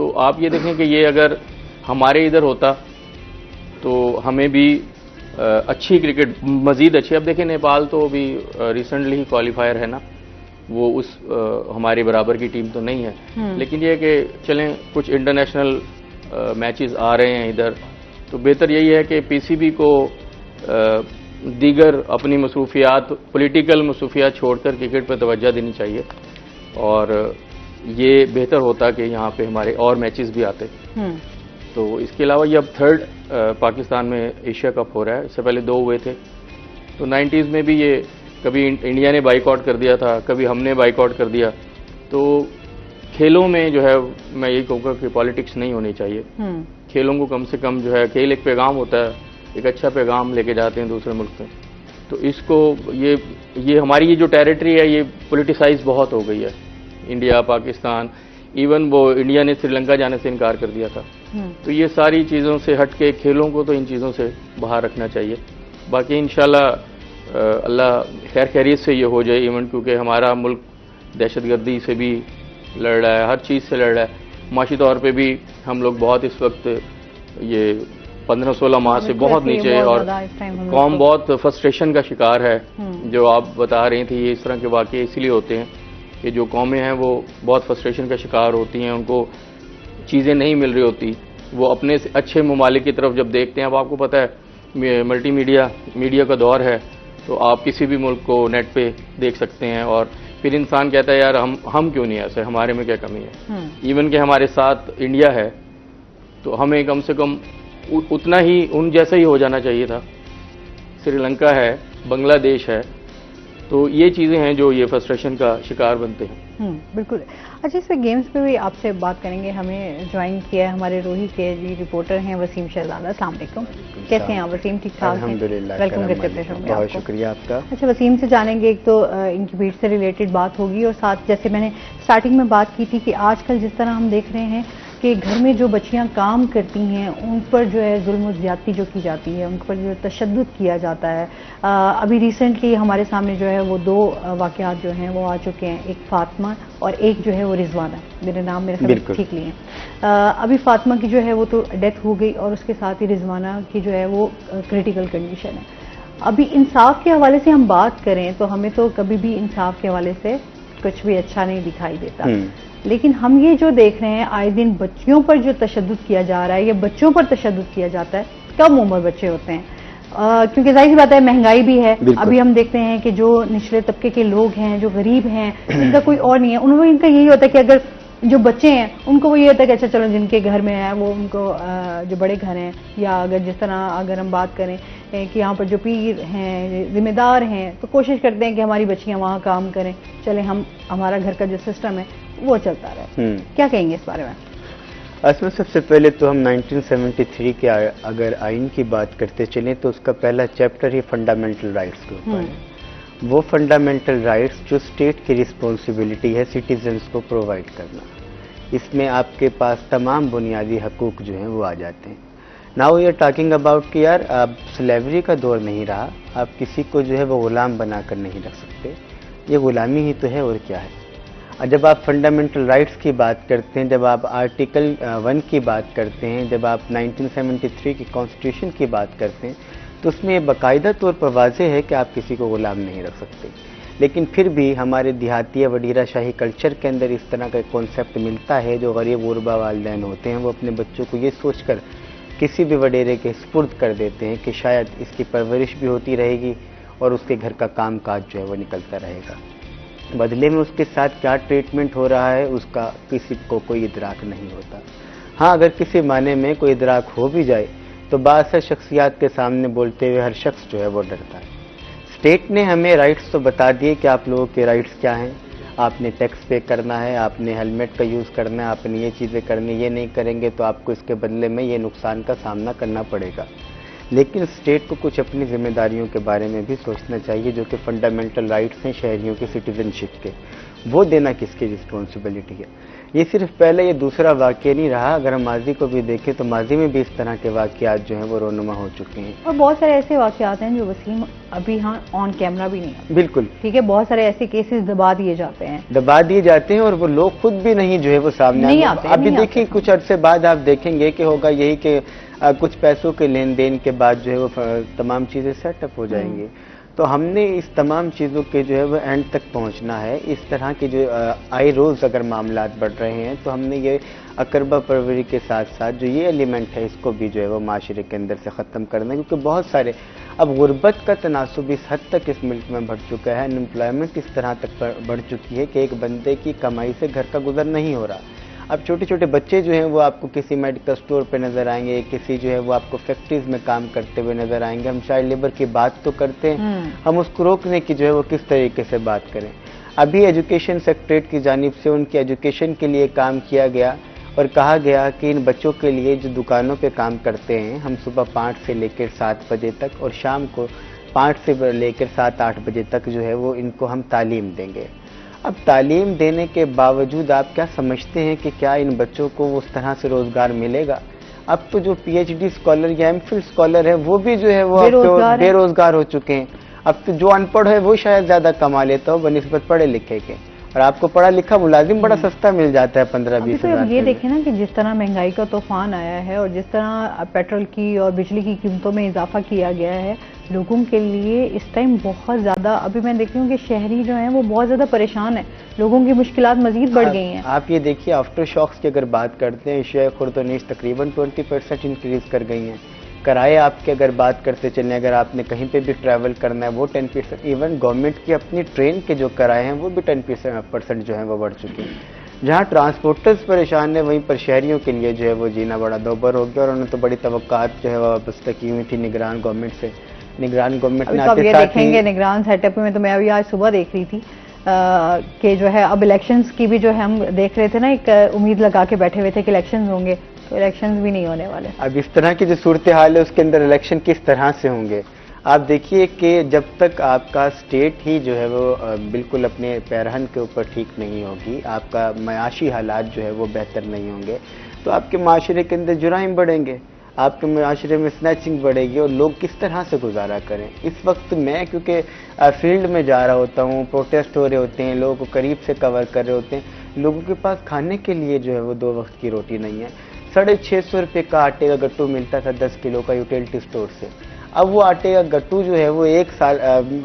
تو آپ یہ دیکھیں کہ یہ اگر ہمارے ادھر ہوتا تو ہمیں بھی اچھی کرکٹ مزید اچھی. اب دیکھیں نیپال تو ابھی ریسنٹلی ہی کوالیفائر ہے نا, وہ اس ہمارے برابر کی ٹیم تو نہیں ہے, لیکن یہ کہ چلیں کچھ انٹرنیشنل میچز آ رہے ہیں ادھر, تو بہتر یہی ہے کہ پی سی بی کو دیگر اپنی مصروفیات, پولیٹیکل مصروفیات چھوڑ کر کرکٹ پہ توجہ دینی چاہیے, اور یہ بہتر ہوتا کہ یہاں پہ ہمارے اور میچز بھی آتے. تو اس کے علاوہ یہ اب تھرڈ پاکستان میں ایشیا کپ ہو رہا ہے, اس سے پہلے 2 ہوئے تھے. تو 90s میں بھی یہ کبھی انڈیا نے بائیک آؤٹ کر دیا تھا, کبھی ہم نے بائیک آؤٹ کر دیا. تو کھیلوں میں جو ہے میں یہی کہوں گا کہ پالیٹکس نہیں ہونی چاہیے. کھیلوں کو کم سے کم جو ہے, کھیل ایک پیغام ہوتا ہے, ایک اچھا پیغام لے کے جاتے ہیں دوسرے ملک میں. تو اس کو یہ ہماری یہ جو ٹیریٹری ہے یہ پولیٹیسائز بہت ہو گئی ہے. انڈیا, پاکستان, ایون وہ انڈیا نے سری لنکا جانے سے انکار کر دیا تھا. تو یہ ساری چیزوں سے ہٹ کے کھیلوں کو تو ان چیزوں سے باہر رکھنا چاہیے. باقی انشاءاللہ اللہ خیر خیریت سے یہ ہو جائے ایونٹ, کیونکہ ہمارا ملک دہشت گردی سے بھی لڑ رہا ہے, ہر چیز سے لڑ رہا ہے. معاشی طور پہ بھی ہم لوگ بہت اس وقت یہ 15-16 ماہ سے بہت نیچے, اور قوم بہت فرسٹریشن کا شکار ہے. جو آپ بتا رہی تھیں, یہ اس طرح کے واقعے اسی لیے ہوتے ہیں کہ جو قومیں ہیں وہ بہت فرسٹریشن کا شکار ہوتی ہیں, ان کو چیزیں نہیں مل رہی ہوتی. وہ اپنے اچھے ممالک کی طرف جب دیکھتے ہیں, اب آپ کو پتہ ہے ملٹی میڈیا کا دور ہے, تو آپ کسی بھی ملک کو نیٹ پہ دیکھ سکتے ہیں, اور پھر انسان کہتا ہے یار ہم کیوں نہیں ایسے, ہمارے میں کیا کمی ہے. ایون کہ ہمارے ساتھ انڈیا ہے تو ہمیں کم سے کم اتنا ہی ان جیسا ہی ہو جانا چاہیے تھا. سری لنکا ہے, بنگلہ دیش ہے, تو یہ چیزیں ہیں جو یہ فرسٹریشن کا شکار بنتے ہیں. بالکل. اچھا, اس پہ گیمز پہ بھی آپ سے بات کریں گے. ہمیں جوائن کیا ہے ہمارے روہی کے جی رپورٹر ہیں وسیم شہزادہ. السلام علیکم, کیسے ہیں آپ وسیم؟ ٹھیک ٹھاک ہیں؟ الحمدللہ, ویلکم کرتے ہیں. بہت شکریہ آپ کا. اچھا, وسیم سے جانیں گے, ایک تو ان کی بیٹ سے ریلیٹڈ بات ہوگی, اور ساتھ جیسے میں نے سٹارٹنگ میں بات کی تھی کہ آج کل جس طرح ہم دیکھ رہے ہیں کہ گھر میں جو بچیاں کام کرتی ہیں ان پر جو ہے ظلم و زیادتی جو کی جاتی ہے, ان پر جو تشدد کیا جاتا ہے. ابھی ریسنٹلی ہمارے سامنے جو ہے وہ 2 واقعات جو ہیں وہ آ چکے ہیں, ایک فاطمہ اور ایک جو ہے وہ رضوانہ. میرے نام میرے خیال ٹھیک لیے ہیں. ابھی فاطمہ کی جو ہے وہ تو ڈیتھ ہو گئی, اور اس کے ساتھ ہی رضوانہ کی جو ہے وہ کریٹیکل کنڈیشن ہے. ابھی انصاف کے حوالے سے ہم بات کریں تو ہمیں تو کبھی بھی انصاف کے حوالے سے کچھ بھی اچھا نہیں دکھائی دیتا, لیکن ہم یہ جو دیکھ رہے ہیں آئے دن بچیوں پر جو تشدد کیا جا رہا ہے, یا بچوں پر تشدد کیا جاتا ہے, کم عمر بچے ہوتے ہیں, کیونکہ ظاہر سی بات ہے مہنگائی بھی ہے. ابھی ہم دیکھتے ہیں کہ جو نچلے طبقے کے لوگ ہیں, جو غریب ہیں, ان کا کوئی اور نہیں ہے, ان کا یہی ہوتا ہے کہ اگر جو بچے ہیں ان کو وہ یہ ہوتا ہے کہ اچھا چلو جن کے گھر میں ہے وہ ان کو جو بڑے گھر ہیں, یا اگر جس طرح اگر ہم بات کریں کہ یہاں پر جو پیر ہیں, ذمہ دار ہیں, تو کوشش کرتے ہیں کہ ہماری بچیاں وہاں کام کریں, چلیں ہمارا گھر کا جو سسٹم ہے وہ چلتا رہے. کیا کہیں گے اس بارے میں؟ اس میں سب سے پہلے تو ہم 1973 کے اگر آئین کی بات کرتے چلیں تو اس کا پہلا چیپٹر ہی فنڈامنٹل رائٹس کے اوپر ہے. وہ فنڈامنٹل رائٹس جو اسٹیٹ کی رسپانسبلٹی ہے سٹیزنز کو پرووائڈ کرنا, اس میں آپ کے پاس تمام بنیادی حقوق جو ہیں وہ آ جاتے ہیں. Now we are talking about کہ یار اب سلیوری کا دور نہیں رہا, آپ کسی کو جو ہے وہ غلام بنا کر نہیں رکھ سکتے, یہ غلامی ہی تو ہے اور کیا ہے. جب آپ فنڈامنٹل رائٹس کی بات کرتے ہیں, جب آپ آرٹیکل 1 کی بات کرتے ہیں, جب آپ 1973 کی کانسٹیٹیوشن کی بات کرتے ہیں, تو اس میں یہ باقاعدہ طور پر واضح ہے کہ آپ کسی کو غلام نہیں رکھ سکتے. لیکن پھر بھی ہمارے دیہاتی وڈیرہ شاہی کلچر کے اندر اس طرح کا ایک کانسیپٹ ملتا ہے. جو غریب غربا والدین ہوتے ہیں وہ اپنے بچوں کو یہ سوچ کر کسی بھی وڈیرے کے سپرد کر دیتے ہیں کہ شاید اس کی پرورش بھی ہوتی رہے گی اور اس کے گھر کا کام کاج جو ہے وہ نکلتا رہے گا. بدلے میں اس کے ساتھ کیا ٹریٹمنٹ ہو رہا ہے اس کا کسی کو کوئی ادراک نہیں ہوتا. ہاں, اگر کسی معنی میں کوئی ادراک ہو بھی جائے تو بااثر شخصیات کے سامنے بولتے ہوئے ہر شخص جو ہے وہ ڈرتا ہے. اسٹیٹ نے ہمیں رائٹس تو بتا دیے کہ آپ لوگوں کے رائٹس کیا ہیں, آپ نے ٹیکس پے کرنا ہے, آپ نے ہیلمٹ کا یوز کرنا ہے, آپ نے یہ چیزیں کرنی, یہ نہیں کریں گے تو آپ کو اس کے بدلے میں یہ نقصان کا سامنا کرنا پڑے گا. لیکن اسٹیٹ کو کچھ اپنی ذمہ داریوں کے بارے میں بھی سوچنا چاہیے جو کہ فنڈامنٹل رائٹس ہیں شہریوں کے سٹیزن شپ کے, وہ دینا کس کی رسپانسبلٹی ہے. یہ صرف پہلے یہ دوسرا واقعہ نہیں رہا، اگر ہم ماضی کو بھی دیکھیں تو ماضی میں بھی اس طرح کے واقعات جو ہیں وہ رونما ہو چکے ہیں. اور بہت سارے ایسے واقعات ہیں جو وسیم ابھی ہاں آن کیمرہ بھی نہیں آتے. بالکل ٹھیک ہے، بہت سارے ایسے کیسز دبا دیے جاتے ہیں اور وہ لوگ خود بھی نہیں جو ہے وہ سامنے نہیں آتے. ابھی دیکھیں کچھ عرصے بعد آپ دیکھیں گے کہ ہوگا یہی کہ کچھ پیسوں کے لین دین کے بعد جو ہے وہ تمام چیزیں سیٹ اپ ہو جائیں گی. تو ہم نے اس تمام چیزوں کے جو ہے وہ اینڈ تک پہنچنا ہے. اس طرح کے جو آئے روز اگر معاملات بڑھ رہے ہیں تو ہم نے یہ اقربہ پروری کے ساتھ ساتھ جو یہ ایلیمنٹ ہے اس کو بھی جو ہے وہ معاشرے کے اندر سے ختم کرنا ہے، کیونکہ بہت سارے اب غربت کا تناسب اس حد تک اس ملک میں بڑھ چکا ہے، انمپلائمنٹ اس طرح تک بڑھ چکی ہے کہ ایک بندے کی کمائی سے گھر کا گزر نہیں ہو رہا. اب چھوٹے چھوٹے بچے جو ہیں وہ آپ کو کسی میڈیکل سٹور پہ نظر آئیں گے، کسی جو ہے وہ آپ کو فیکٹریز میں کام کرتے ہوئے نظر آئیں گے. ہم چائلڈ لیبر کی بات تو کرتے ہیں، ہم اس کو روکنے کی جو ہے وہ کس طریقے سے بات کریں. ابھی ایجوکیشن سیکٹریٹ کی جانب سے ان کی ایجوکیشن کے لیے کام کیا گیا اور کہا گیا کہ ان بچوں کے لیے جو دکانوں پہ کام کرتے ہیں ہم صبح 5 سے لے کر 7 بجے تک اور شام کو 5 سے لے کر 7-8 بجے تک جو ہے وہ ان کو ہم تعلیم دیں گے. اب تعلیم دینے کے باوجود آپ کیا سمجھتے ہیں کہ کیا ان بچوں کو اس طرح سے روزگار ملے گا؟ اب تو جو پی ایچ ڈی اسکالر یا ایم فل اسکالر ہے وہ بھی جو ہے وہ بے روزگار ہو چکے ہیں. اب تو جو ان پڑھ ہے وہ شاید زیادہ کما لیتا ہو بنسبت پڑھے لکھے کے، اور آپ کو پڑھا لکھا ملازم بڑا سستا مل جاتا ہے 15-20 ہزار. یہ دیکھیں نا کہ جس طرح مہنگائی کا طوفان آیا ہے اور جس طرح پیٹرول کی اور بجلی کی قیمتوں میں اضافہ کیا گیا ہے، لوگوں کے لیے اس ٹائم بہت زیادہ، ابھی میں دیکھ رہی ہوں کہ شہری جو ہیں وہ بہت زیادہ پریشان ہیں، لوگوں کی مشکلات مزید بڑھ گئی ہیں. آپ یہ دیکھیے آفٹر شاکس کی اگر بات کرتے ہیں، اشیاء خرد و نیش تقریباً 20% انکریز کر گئی ہیں. کرائے آپ کی اگر بات کرتے چلیں، اگر آپ نے کہیں پہ بھی ٹریول کرنا ہے وہ 10%، ایون گورنمنٹ کی اپنی ٹرین کے جو کرائے ہیں وہ بھی 10% جو ہیں وہ بڑھ چکے ہیں. جہاں ٹرانسپورٹرز پریشان ہیں وہیں پر شہریوں کے لیے جو ہے وہ جینا بڑا دوبر ہو گیا، اور انہوں نے تو بڑی توقعات جو ہے وابستہ کی ہوئی تھی نگران گورنمنٹ سے. نگران گورنمنٹ نے یہ دیکھیں گے نگران سیٹ اپ میں، تو میں ابھی آج صبح دیکھ رہی تھی کہ جو ہے اب الیکشنز کی بھی جو ہے ہم دیکھ رہے تھے نا، ایک امید لگا کے بیٹھے ہوئے تھے کہ الیکشنز ہوں گے، تو الیکشنز بھی نہیں ہونے والے. اب اس طرح کی جو صورتحال ہے اس کے اندر الیکشن کس طرح سے ہوں گے؟ آپ دیکھیے کہ جب تک آپ کا اسٹیٹ ہی جو ہے وہ بالکل اپنے پیرہن کے اوپر ٹھیک نہیں ہوگی، آپ کا معاشی حالات جو ہے وہ بہتر نہیں ہوں گے، تو آپ کے معاشرے کے اندر جرائم بڑھیں گے، آپ کے معاشرے میں سنیچنگ بڑھے گی، اور لوگ کس طرح سے گزارا کریں. اس وقت میں کیونکہ فیلڈ میں جا رہا ہوتا ہوں، پروٹیسٹ ہو رہے ہوتے ہیں، لوگوں کو قریب سے کور کر رہے ہوتے ہیں، لوگوں کے پاس کھانے کے لیے جو ہے وہ 2 وقت کی روٹی نہیں ہے. 650 روپے کا آٹے کا گٹو ملتا تھا 10 کلو کا یوٹیلٹی اسٹور سے. اب وہ آٹے کا گٹو جو ہے وہ 1 سال،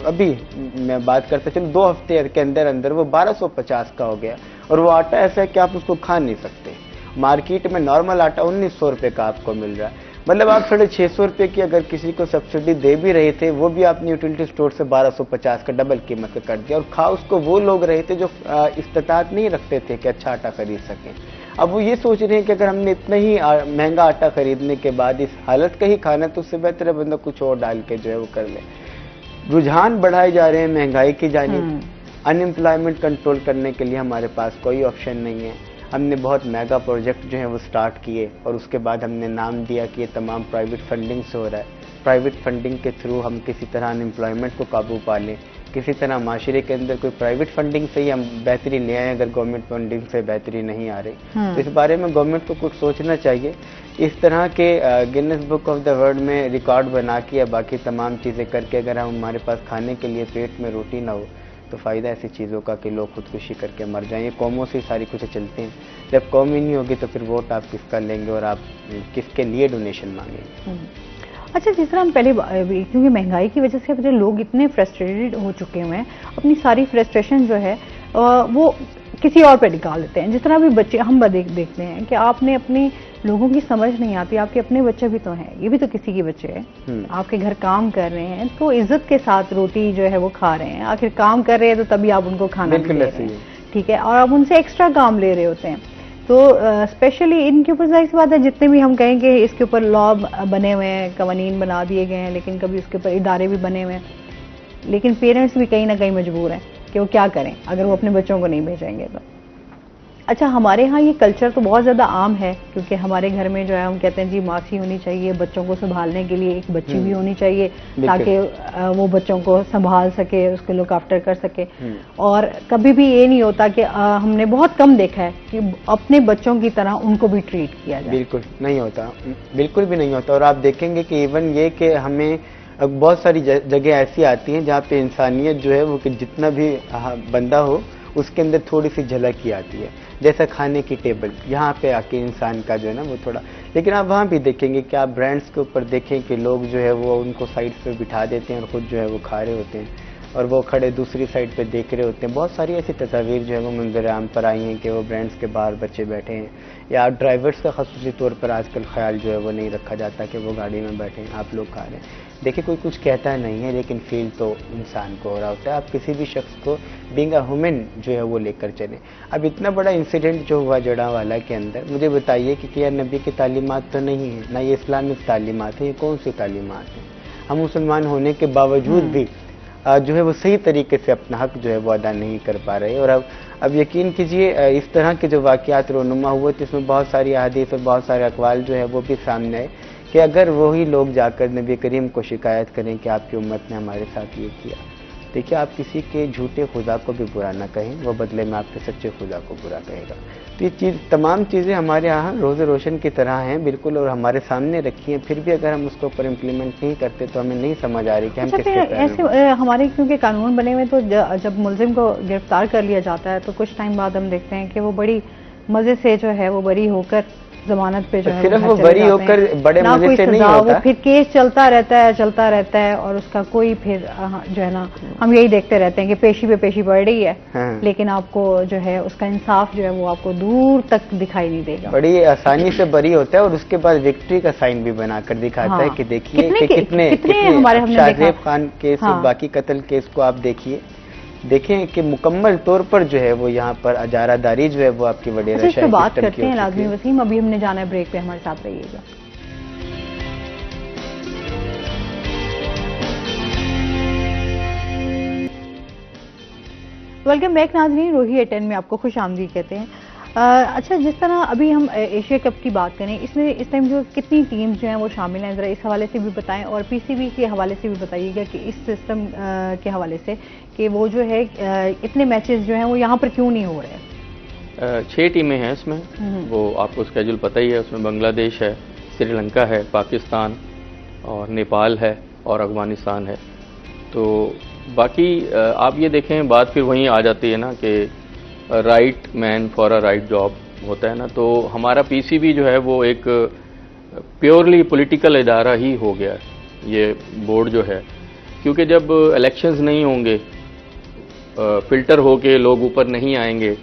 ابھی میں بات کرتا چلوں 2 ہفتے کے اندر اندر وہ 1250 کا ہو گیا، اور وہ آٹا ایسا ہے کہ آپ اس کو کھا نہیں سکتے. مارکیٹ میں نارمل آٹا 1900 روپے کا آپ کو مل رہا ہے. مطلب آپ 650 روپے کی اگر کسی کو سبسڈی دے بھی رہے تھے وہ بھی آپ نے یوٹیلٹی اسٹور سے 1250 کا ڈبل قیمت کا کر دیا، اور کھا اس کو وہ لوگ رہے تھے جو استطاعت نہیں رکھتے تھے کہ اچھا آٹا خرید سکیں. اب وہ یہ سوچ رہے ہیں کہ اگر ہم نے اتنا ہی مہنگا آٹا خریدنے کے بعد اس حالت کا ہی کھانا تو اس سے بہتر ہے بندہ کچھ اور ڈال کے جو ہے وہ کر لے. رجحان بڑھائے جا رہے ہیں مہنگائی کی جانب. انمپلائمنٹ کنٹرول کرنے کے لیے ہمارے پاس کوئی آپشن نہیں ہے. ہم نے بہت میگا پروجیکٹ جو ہیں وہ سٹارٹ کیے، اور اس کے بعد ہم نے نام دیا کہ یہ تمام پرائیویٹ فنڈنگ سے ہو رہا ہے. پرائیویٹ فنڈنگ کے تھرو ہم کسی طرح انمپلائمنٹ کو قابو پا لیں، کسی طرح معاشرے کے اندر کوئی پرائیویٹ فنڈنگ سے ہی ہم بہتری لے آئیں. اگر گورنمنٹ فنڈنگ سے بہتری نہیں آ رہی تو اس بارے میں گورنمنٹ کو کچھ سوچنا چاہیے. اس طرح کے Guinness book of the world میں ریکارڈ بنا کے یا باقی تمام چیزیں کر کے اگر ہمارے پاس کھانے کے لیے پیٹ میں روٹی نہ ہو تو فائدہ ایسی چیزوں کا کہ لوگ خودکشی کر کے مر جائیں. یہ قوموں سے ساری کچھ چلتے ہیں. جب قوم ہی نہیں ہوگی تو پھر ووٹ آپ کس کا لیں گے اور آپ کس کے لیے ڈونیشن مانگیں گے؟ اچھا، جس طرح ہم پہلے، کیونکہ مہنگائی کی وجہ سے اب جو لوگ اتنے فرسٹریٹڈ ہو چکے ہوئے ہیں، اپنی ساری فرسٹریشن جو ہے وہ کسی اور پہ نکال دیتے ہیں. جس طرح بھی بچے ہم دیکھتے ہیں کہ آپ نے اپنی لوگوں کی سمجھ نہیں آتی، آپ کے اپنے بچے بھی تو ہیں، یہ بھی تو کسی کے بچے ہیں، آپ کے گھر کام کر رہے ہیں تو عزت کے ساتھ روٹی جو ہے وہ کھا رہے ہیں. آخر کام کر رہے ہیں تو تبھی آپ ان کو کھانا دے رہے ہیں، ٹھیک ہے، اور آپ ان سے ایکسٹرا کام لے رہے ہوتے ہیں. تو اسپیشلی ان کے اوپر ظاہر سی بات ہے، جتنے بھی ہم کہیں کہ اس کے اوپر لا بنے ہوئے ہیں، قوانین بنا دیے گئے ہیں، لیکن کبھی اس کے اوپر ادارے بھی بنے ہوئے ہیں، لیکن پیرنٹس بھی کہیں نہ کہیں مجبور ہیں کہ وہ کیا کریں اگر وہ اپنے بچوں کو نہیں بھیجیں گے تو. اچھا ہمارے ہاں یہ کلچر تو بہت زیادہ عام ہے کیونکہ ہمارے گھر میں جو ہے ہم کہتے ہیں جی ماسی ہونی چاہیے، بچوں کو سنبھالنے کے لیے ایک بچی بھی ہونی چاہیے تاکہ وہ بچوں کو سنبھال سکے، اس کو لک آفٹر کر سکے. اور کبھی بھی یہ نہیں ہوتا کہ ہم نے بہت کم دیکھا ہے کہ اپنے بچوں کی طرح ان کو بھی ٹریٹ کیا جائے. بالکل نہیں ہوتا، بالکل بھی نہیں ہوتا. اور آپ دیکھیں گے کہ ایون یہ کہ ہمیں بہت ساری جگہ ایسی آتی ہیں جہاں پہ انسانیت جو ہے وہ کہ جتنا بھی بندہ ہو اس کے اندر تھوڑی سی جھلک ہی آتی ہے. جیسا کھانے کی ٹیبل، یہاں پہ آ کے انسان کا جو ہے نا وہ تھوڑا، لیکن آپ وہاں بھی دیکھیں گے کہ آپ برانڈس کے اوپر دیکھیں کہ لوگ جو ہے وہ ان کو سائڈ پہ بٹھا دیتے ہیں اور خود جو ہے وہ کھا رہے ہوتے ہیں اور وہ کھڑے دوسری سائڈ پہ دیکھ رہے ہوتے ہیں. بہت ساری ایسی تصاویر جو ہے وہ منظر عام پر آئی ہیں کہ وہ برانڈس کے باہر بچے بیٹھے ہیں، یا ڈرائیورس کا خصوصی طور پر آج کل خیال جو ہے وہ نہیں رکھا جاتا کہ وہ گاڑی میں بیٹھے ہیں، آپ لوگ کھا رہے ہیں. دیکھیں کوئی کچھ کہتا نہیں ہے لیکن فیل تو انسان کو ہو رہا ہوتا ہے. آپ کسی بھی شخص کو بینگ اے ہیومن جو ہے وہ لے کر چلیں. اب اتنا بڑا انسیڈنٹ جو ہوا جڑاوالا کے اندر، مجھے بتائیے کہ کیا نبی کی تعلیمات تو نہیں ہے، نہ یہ اسلامک تعلیمات ہیں، یہ کون سی تعلیمات ہیں؟ ہم مسلمان ہونے کے باوجود بھی جو ہے وہ صحیح طریقے سے اپنا حق جو ہے وہ ادا نہیں کر پا رہے. اور اب یقین کیجئے اس طرح کے جو واقعات رونما ہوئے تو اس میں بہت ساری احادیث اور بہت سارے اقوال جو ہے وہ بھی سامنے آئے کہ اگر وہی لوگ جا کر نبی کریم کو شکایت کریں کہ آپ کی امت نے ہمارے ساتھ یہ کیا، دیکھیے آپ کسی کے جھوٹے خدا کو بھی برا نہ کہیں، وہ بدلے میں آپ کے سچے خدا کو برا کہے گا. تو یہ تمام چیزیں ہمارے یہاں روز روشن کی طرح ہیں بالکل، اور ہمارے سامنے رکھی ہیں، پھر بھی اگر ہم اس کے اوپر امپلیمنٹ نہیں کرتے تو ہمیں نہیں سمجھ آ رہی کہ ہم کس کے ایسے ہمارے کیونکہ قانون بنے ہوئے تو جب ملزم کو گرفتار کر لیا جاتا ہے تو کچھ ٹائم بعد ہم دیکھتے ہیں کہ وہ بڑی مزے سے جو ہے وہ بری ہو کر ضمانت پہ جو ہے صرف وہ بری ہو کر بڑے مزے سے نہیں ہوتا، وہ پھر کیس چلتا رہتا ہے اور اس کا کوئی پھر جو ہے نا ہم یہی دیکھتے رہتے ہیں کہ پیشی پہ پیشی بڑھ رہی ہے، لیکن آپ کو جو ہے اس کا انصاف جو ہے وہ آپ کو دور تک دکھائی نہیں دے گا. بڑی آسانی سے بری ہوتا ہے اور اس کے بعد وکٹری کا سائن بھی بنا کر دکھاتا ہے کہ دیکھیے کہ کتنے شاہزیب خان کیس اور باقی قتل کیس کو آپ دیکھیں کہ مکمل طور پر جو ہے وہ یہاں پر اجارہ داری جو ہے وہ آپ کی وڈیرہ شاہی بات کرتے ہیں لازمی وسیم. ابھی ہم نے جانا ہے بریک پہ، ہمارے ساتھ رہیے گا. ویلکم بیک ناظرین، روہی 10 میں آپ کو خوش آمدید کہتے ہیں. اچھا جس طرح ابھی ہم ایشیا کپ کی بات کریں، اس میں اس ٹائم جو کتنی ٹیمز جو ہیں وہ شامل ہیں، ذرا اس حوالے سے بھی بتائیں اور پی سی بی کے حوالے سے بھی بتائیے گا کہ اس سسٹم کے حوالے سے کہ وہ جو ہے اتنے میچز جو ہیں وہ یہاں پر کیوں نہیں ہو رہے. 6 ٹیمیں ہیں اس میں، وہ آپ کو اسکیجول پتہ ہی ہے. اس میں بنگلہ دیش ہے، سری لنکا ہے، پاکستان اور نیپال ہے اور افغانستان ہے. تو باقی آپ یہ دیکھیں بات پھر وہیں آ جاتی ہے نا کہ right man for a right job ہوتا ہے نا. تو ہمارا پی سی بی جو ہے وہ ایک پیورلی پولیٹیکل ادارہ ہی ہو گیا ہے یہ بورڈ جو ہے، کیونکہ جب الیکشنز نہیں ہوں گے، فلٹر ہو کے لوگ اوپر نہیں آئیں گے،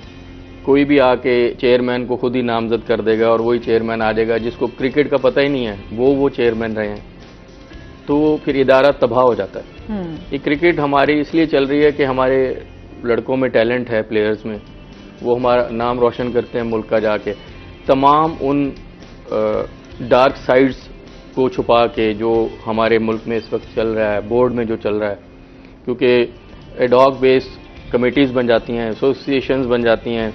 کوئی بھی آ کے چیئرمین کو خود ہی نامزد کر دے گا اور وہی چیئرمین آ جائے گا جس کو کرکٹ کا پتہ ہی نہیں ہے، وہ چیئرمین رہے ہیں، تو پھر ادارہ تباہ ہو جاتا ہے. یہ کرکٹ ہماری اس لیے چل رہی ہے کہ ہمارے لڑکوں میں ٹیلنٹ ہے، پلیئرز میں، وہ ہمارا نام روشن کرتے ہیں ملک کا جا کے. تمام ان ڈارک سائڈز کو چھپا کے جو ہمارے ملک میں اس وقت چل رہا ہے، بورڈ میں جو چل رہا ہے، کیونکہ ایڈ ہاک بیس کمیٹیز بن جاتی ہیں، ایسوسیشنز بن جاتی ہیں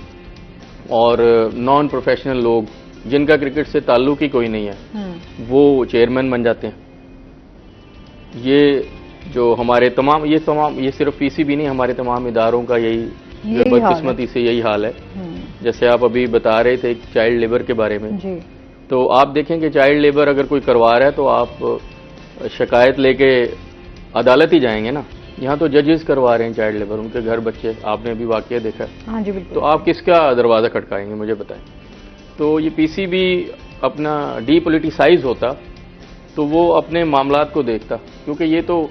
اور نان پروفیشنل لوگ جن کا کرکٹ سے تعلق ہی کوئی نہیں ہے وہ چیئرمین بن جاتے ہیں. یہ جو ہمارے یہ صرف پی سی بی نہیں، ہمارے تمام اداروں کا یہی بدقسمتی سے یہی حال ہے. جیسے آپ ابھی بتا رہے تھے چائلڈ لیبر کے بارے میں، تو آپ دیکھیں کہ چائلڈ لیبر اگر کوئی کروا رہا ہے تو آپ شکایت لے کے عدالت ہی جائیں گے نا. یہاں تو ججز کروا رہے ہیں چائلڈ لیبر، ان کے گھر بچے، آپ نے ابھی واقعہ دیکھا ہے. تو آپ کس کا دروازہ کھٹکائیں گے مجھے بتائیں. تو یہ پی سی بی اپنا ڈی پولیٹیسائز ہوتا تو وہ اپنے معاملات کو دیکھتا، کیونکہ یہ تو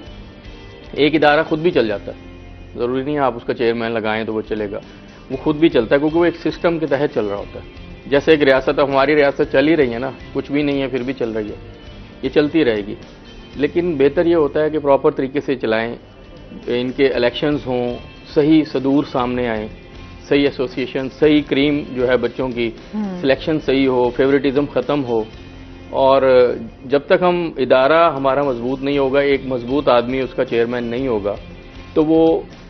ایک ادارہ خود بھی چل جاتا ہے، ضروری نہیں ہے آپ اس کا چیئرمین لگائیں تو وہ چلے گا، وہ خود بھی چلتا ہے کیونکہ وہ ایک سسٹم کے تحت چل رہا ہوتا ہے. جیسے ایک ریاست، ہماری ریاست چل ہی رہی ہے نا، کچھ بھی نہیں ہے پھر بھی چل رہی ہے، یہ چلتی رہے گی. لیکن بہتر یہ ہوتا ہے کہ پراپر طریقے سے چلائیں، ان کے الیکشنز ہوں، صحیح صدور سامنے آئیں، صحیح ایسوسیشن، صحیح کریم جو ہے بچوں کی سلیکشن صحیح ہو، فیوریٹزم ختم ہو. اور جب تک ہم ادارہ ہمارا مضبوط نہیں ہوگا، ایک مضبوط آدمی اس کا چیئرمین نہیں ہوگا، تو وہ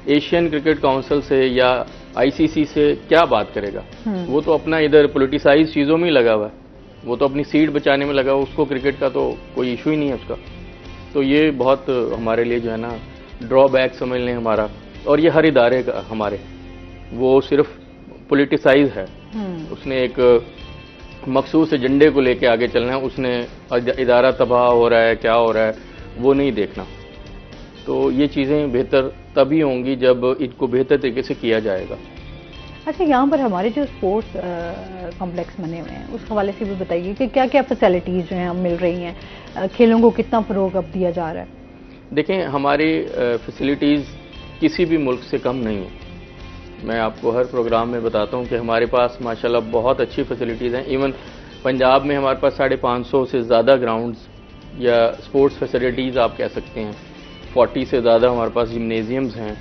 ایشین کرکٹ کونسل سے یا ICC سے کیا بات کرے گا؟ وہ تو اپنا ادھر پولیٹیسائز چیزوں میں ہی لگا ہوا ہے، وہ تو اپنی سیٹ بچانے میں لگا ہوا، اس کو کرکٹ کا تو کوئی ایشو ہی نہیں ہے اس کا. تو یہ بہت ہمارے لیے جو ہے نا ڈرا بیک سمجھ لیں ہمارا. اور یہ ہر ادارے کا ہمارے، وہ صرف پولیٹیسائز ہے. اس نے ایک مخصوص ایجنڈے کو لے کے آگے چلنا ہے، اس نے ادارہ تباہ ہو رہا ہے کیا ہو رہا ہے وہ نہیں دیکھنا. تو یہ چیزیں بہتر تبھی ہوں گی جب ان کو بہتر طریقے سے کیا جائے گا. اچھا، یہاں پر ہمارے جو اسپورٹس کمپلیکس بنے ہوئے ہیں اس حوالے سے بھی بتائیے کہ کیا کیا فیسلٹیز جو ہیں اب مل رہی ہیں، کھیلوں کو کتنا فروغ اب دیا جا رہا ہے؟ دیکھیں ہماری فیسلٹیز کسی بھی ملک سے کم نہیں ہیں. میں آپ کو ہر پروگرام میں بتاتا ہوں کہ ہمارے پاس ماشاءاللہ بہت اچھی فیسلٹیز ہیں. ایون پنجاب میں ہمارے پاس 550 سے زیادہ گراؤنڈز یا اسپورٹس فیسلٹیز آپ کہہ سکتے ہیں. 40 سے زیادہ ہمارے پاس جمنیزیمز ہیں.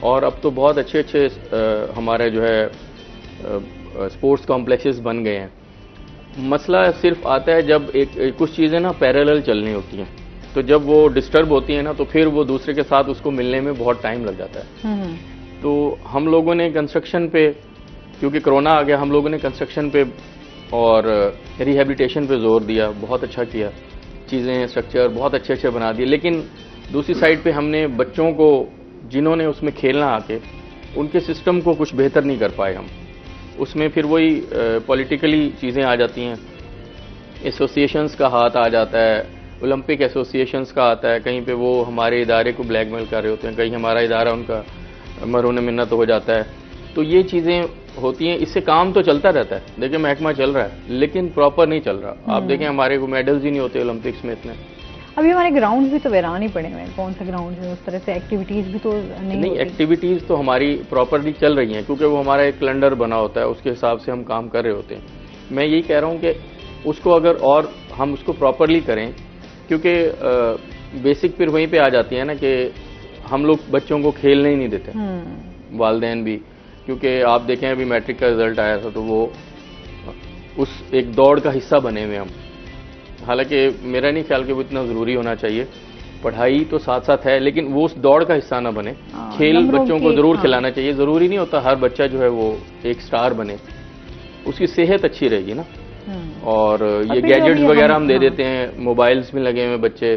اور اب تو بہت اچھے ہمارے جو ہے اسپورٹس کمپلیکسز بن گئے ہیں. مسئلہ صرف آتا ہے جب کچھ چیزیں نا پیرالل چلنی ہوتی ہیں، تو جب وہ ڈسٹرب ہوتی ہیں نا تو پھر وہ دوسرے کے ساتھ اس کو ملنے میں بہت ٹائم لگ جاتا ہے. تو ہم لوگوں نے کنسٹرکشن پہ، کیونکہ کرونا آ گیا، ہم لوگوں نے کنسٹرکشن پہ اور ریہیبلیٹیشن پہ زور دیا. بہت اچھا کیا، چیزیں اسٹرکچر بہت اچھے بنا دیے. لیکن دوسری سائڈ پہ ہم نے بچوں کو جنہوں نے اس میں کھیلنا آ کے، ان کے سسٹم کو کچھ بہتر نہیں کر پائے ہم. اس میں پھر وہی پولیٹیکلی چیزیں آ جاتی ہیں. ایسوسیشنز کا ہاتھ آ جاتا ہے، اولمپک ایسوسیشنز کا آتا ہے. کہیں پہ وہ ہمارے ادارے کو بلیک میل کر رہے ہوتے ہیں، کہیں ہمارا ادارہ ان کا مرہون منت ہو جاتا ہے. تو یہ چیزیں ہوتی ہیں. اس سے کام تو چلتا رہتا ہے. دیکھیں محکمہ چل رہا ہے لیکن پراپر نہیں چل رہا. آپ دیکھیں ہمارے کو میڈلز ہی نہیں ہوتے اولمپکس میں اتنے. ابھی ہمارے گراؤنڈ بھی تو ویران ہی پڑے ہوئے ہیں. کون سے گراؤنڈ میں اس طرح سے ایکٹیویٹیز بھی تو نہیں ایکٹیویٹیز تو ہماری پراپرلی چل رہی ہیں کیونکہ وہ ہمارا ایک کیلنڈر بنا ہوتا ہے، اس کے حساب سے ہم کام کر رہے ہوتے ہیں. میں یہی کہہ رہا ہوں کہ اس کو اگر اور ہم اس کو پراپرلی کریں، کیونکہ بیسک پھر وہیں پہ آ جاتی ہے نا کہ ہم لوگ بچوں کو کھیلنے ہی نہیں دیتے، والدین بھی. کیونکہ آپ دیکھیں ابھی میٹرک کا رزلٹ آیا تھا تو وہ اس ایک دوڑ کا حصہ بنے ہوئے ہم. حالانکہ میرا نہیں خیال کہ وہ اتنا ضروری ہونا چاہیے. پڑھائی تو ساتھ ساتھ ہے لیکن وہ اس دوڑ کا حصہ نہ بنے. کھیل بچوں کو ضرور کھلانا چاہیے. ضروری نہیں ہوتا ہر بچہ جو ہے وہ ایک سٹار بنے. اس کی صحت اچھی رہے گی نا. اور یہ گیجٹس وغیرہ ہم دے دیتے ہیں، موبائلز میں لگے ہوئے بچے.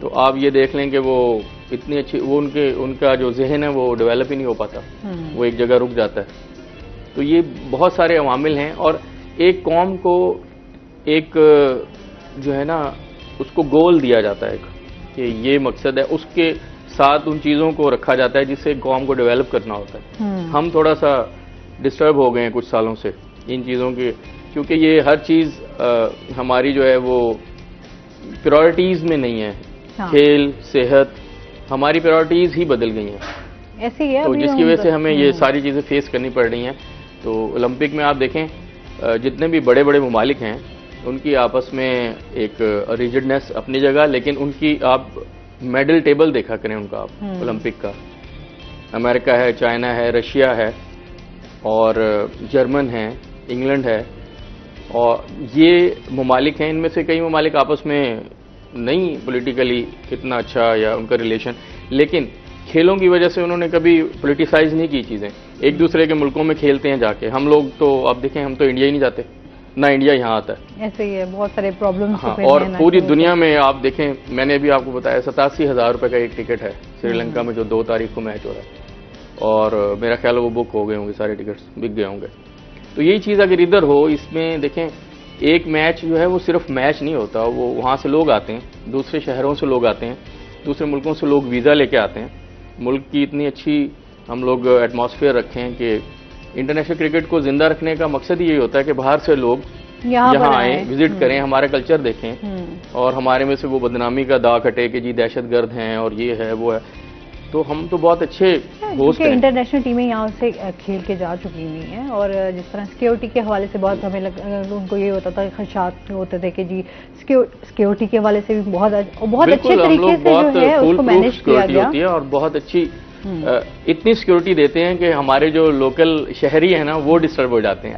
تو آپ یہ دیکھ لیں کہ وہ اتنی اچھی، وہ ان کا جو ذہن ہے وہ ڈیولپ ہی نہیں ہو پاتا، وہ ایک جگہ رک جاتا ہے. تو یہ بہت سارے عوامل ہیں. اور ایک قوم کو ایک جو ہے نا اس کو گول دیا جاتا ہے کہ یہ مقصد ہے، اس کے ساتھ ان چیزوں کو رکھا جاتا ہے جس سے قوم کو ڈیولپ کرنا ہوتا ہے. ہم تھوڑا سا ڈسٹرب ہو گئے ہیں کچھ سالوں سے ان چیزوں کے، کیونکہ یہ ہر چیز ہماری جو ہے وہ پرائرٹیز میں نہیں ہے. کھیل، صحت، ہماری پرائرٹیز ہی بدل گئی ہیں ایسے ہی ہے، تو جس کی وجہ سے ہمیں یہ ساری چیزیں فیس کرنی پڑ رہی ہیں. تو اولمپک میں آپ دیکھیں جتنے بھی بڑے بڑے ممالک ہیں ان کی آپس میں ایک ریجڈنس اپنی جگہ، لیکن ان کی آپ میڈل ٹیبل دیکھا کریں ان کا آپ اولمپک کا. امریکہ ہے، چائنا ہے، رشیا ہے اور جرمن ہے، انگلینڈ ہے. اور یہ ممالک ہیں. ان میں سے کئی ممالک آپس میں نہیں پولیٹیکلی اتنا اچھا یا ان کا ریلیشن، لیکن کھیلوں کی وجہ سے انہوں نے کبھی پولیٹیسائز نہیں کی چیزیں. ایک دوسرے کے ملکوں میں کھیلتے ہیں جا کے. ہم لوگ تو آپ دیکھیں ہم تو انڈیا ہی نہیں جاتے، نہ انڈیا یہاں آتا ہے. ایسے ہی ہے، بہت سارے پرابلمس. اور پوری دنیا میں آپ دیکھیں، میں نے بھی آپ کو بتایا 87,000 روپے کا ایک ٹکٹ ہے سری لنکا میں جو 2 تاریخ کو میچ ہو رہا ہے. اور میرا خیال ہے وہ بک ہو گئے ہوں گے، سارے ٹکٹس بک گئے ہوں گے. تو یہی چیز اگر ادھر ہو، اس میں دیکھیں ایک میچ جو ہے وہ صرف میچ نہیں ہوتا. وہ وہاں سے لوگ آتے ہیں، دوسرے شہروں سے لوگ آتے ہیں، دوسرے ملکوں سے لوگ ویزا لے کے آتے ہیں. ملک کی اتنی اچھی ہم لوگ ایٹماسفیئر رکھے ہیں کہ انٹرنیشنل کرکٹ کو زندہ رکھنے کا مقصد یہی ہوتا ہے کہ باہر سے لوگ یہاں آئیں، وزٹ کریں، ہمارا کلچر دیکھیں اور ہمارے میں سے وہ بدنامی کا داغ ہٹے کہ جی دہشت گرد ہیں اور یہ ہے وہ ہے. تو ہم تو بہت اچھے ہوسٹ ہیں. انٹرنیشنل ٹیمیں یہاں سے کھیل کے جا چکی ہوئی ہیں. اور جس طرح سیکیورٹی کے حوالے سے بہت ہمیں ان کو یہ ہوتا تھا، خدشات ہوتے تھے کہ جی سیکیورٹی کے حوالے سے بھی بہت اچھے طریقے سے جو ہے اس کو مینیج کیا گیا ہوتی ہے. اور بہت اچھی اتنی سیکیورٹی دیتے ہیں کہ ہمارے جو لوکل شہری ہیں نا وہ ڈسٹرب ہو جاتے ہیں.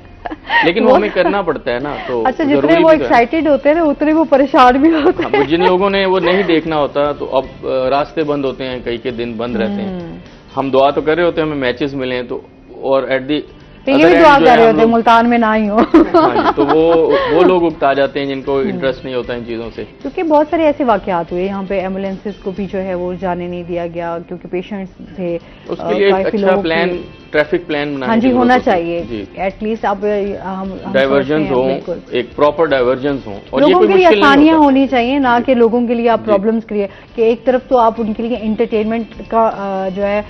لیکن وہ ہمیں کرنا پڑتا ہے نا. تو اچھا، جتنے وہ ایکسائٹیڈ ہوتے ہیں نا اتنے وہ پریشان بھی ہوتے ہیں. جن لوگوں نے وہ نہیں دیکھنا ہوتا تو اب راستے بند ہوتے ہیں، کئی کے دن بند رہتے ہیں. ہم دعا تو کر رہے ہوتے ہیں ہمیں میچز ملیں، تو اور ایٹ دی یہ بھی دعا کر رہے ہوتے ہیں ملتان میں نہ ہی ہو. ہاں جی, تو وہ لوگ اکتا جاتے ہیں جن کو انٹرسٹ نہیں ہوتا ان چیزوں سے. کیونکہ بہت سارے ایسے واقعات ہوئے یہاں پہ, ایمبولینسز کو بھی جو ہے وہ جانے نہیں دیا گیا کیونکہ پیشنٹس تھے. اس کے لیے ایک اچھا پلان, ٹریفک پلان بنانا. ہاں جی, ہونا چاہیے ایٹ لیسٹ. اب ڈائیورژنز ہوں, ایک پراپر ڈائیورژنز ہوں, اور لوگوں کے لیے آسانیاں ہونی چاہیے, نہ کہ لوگوں کے لیے آپ پرابلمس کریٹ, کہ ایک طرف تو آپ ان کے لیے انٹرٹینمنٹ کا جو ہے